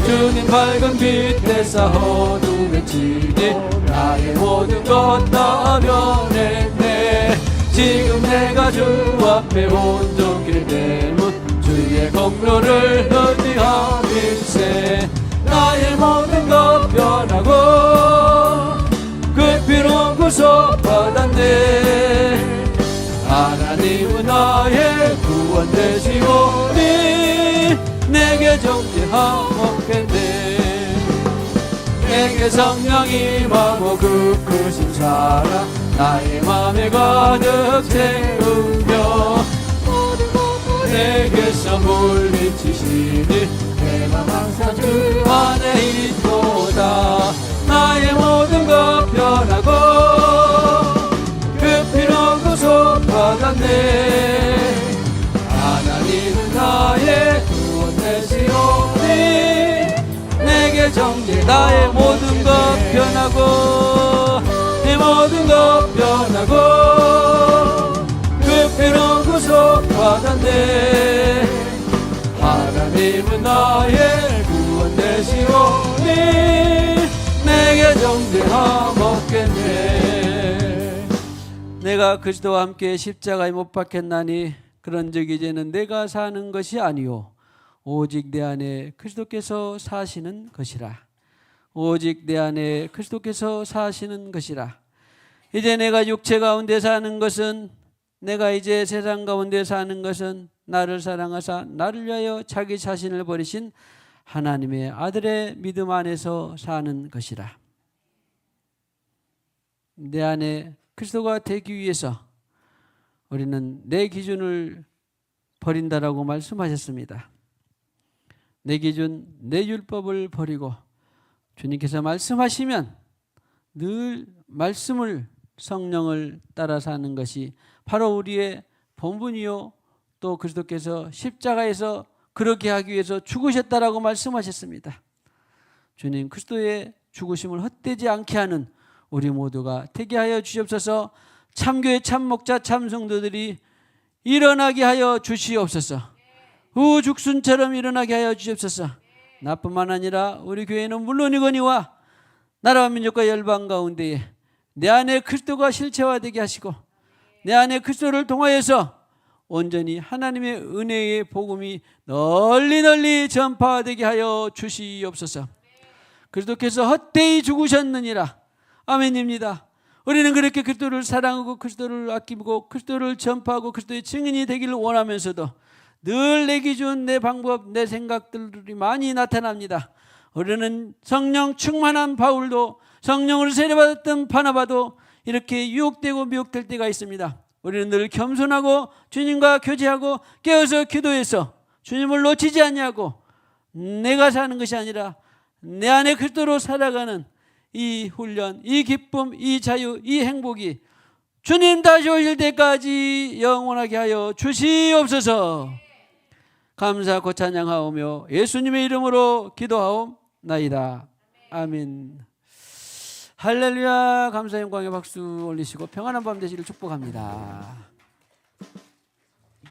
Speaker 1: 주님 밝은 빛 내사 어둠에 치니 나의 모든 것 다 변했네. 지금 내가 주 앞에 온전길 되면 주의 공로를 의지함일세. 나의 모든 것 변하고 그 피로 구속받았네. 하나님은 나의 구원 되시오니 내게 정죄함 없겠네. 내게 성령이 임하고 그 크신 사랑 나의 맘에 가득 채우며 내게서 물리치시니 내 맘 항상 주 안에 있도다. 나의 모든 것 변하고 그 피로 구속받았네. 하나님은 나의 구원 되시오니 내게 정죄. 나의 모든 것 변하고 내 모든 것 변하고 변하고 그 피로 구속받았네. 하나님은 나의 구원 되시오니 내게 정죄함없겠네. 내가 그리스도와 함께 십자가에 못 박혔나니 그런즉 이제는 내가 사는 것이 아니요 오직 내 안에 그리스도께서 사시는 것이라. 오직 내 안에 그리스도께서 사시는 것이라. 이제 내가 육체 가운데 사는 것은, 내가 이제 세상 가운데 사는 것은 나를 사랑하사 나를 위하여 자기 자신을 버리신 하나님의 아들의 믿음 안에서 사는 것이라. 내 안에 그리스도가 되기 위해서 우리는 내 기준을 버린다라고 말씀하셨습니다. 내 기준, 내 율법을 버리고 주님께서 말씀하시면 늘 말씀을, 성령을 따라 사는 것이 바로 우리의 본분이요 또 그리스도께서 십자가에서 그렇게 하기 위해서 죽으셨다라고 말씀하셨습니다. 주님 그리스도의 죽으심을 헛되지 않게 하는 우리 모두가 되게 하여 주시옵소서. 참교회 참목자 참성도들이 일어나게 하여 주시옵소서. 우죽순처럼 일어나게 하여 주시옵소서. 나뿐만 아니라 우리 교회는 물론이거니와 나라와 민족과 열방 가운데에 내 안에 그리스도가 실체화되게 하시고 내 안에 그리스도를 통하여서 온전히 하나님의 은혜의 복음이 널리 널리 전파되게 하여 주시옵소서. 그리스도께서 헛되이 죽으셨느니라. 아멘입니다. 우리는 그렇게 그리스도를 사랑하고 그리스도를 아끼고 그리스도를 전파하고 그리스도의 증인이 되기를 원하면서도 늘 내 기준, 내 방법, 내 생각들이 많이 나타납니다. 우리는 성령 충만한 바울도 성령으로 세례받았던 바나바도 이렇게 유혹되고 미혹될 때가 있습니다. 우리는 늘 겸손하고 주님과 교제하고 깨어서 기도해서 주님을 놓치지 않냐고 내가 사는 것이 아니라 내 안에 그리스도로 살아가는 이 훈련, 이 기쁨, 이 자유, 이 행복이 주님 다시 오실 때까지 영원하게 하여 주시옵소서. 감사하고 찬양하오며 예수님의 이름으로 기도하옵나이다. 아멘. 할렐루야. 감사 영광의 박수 올리시고 평안한 밤 되시기를 축복합니다.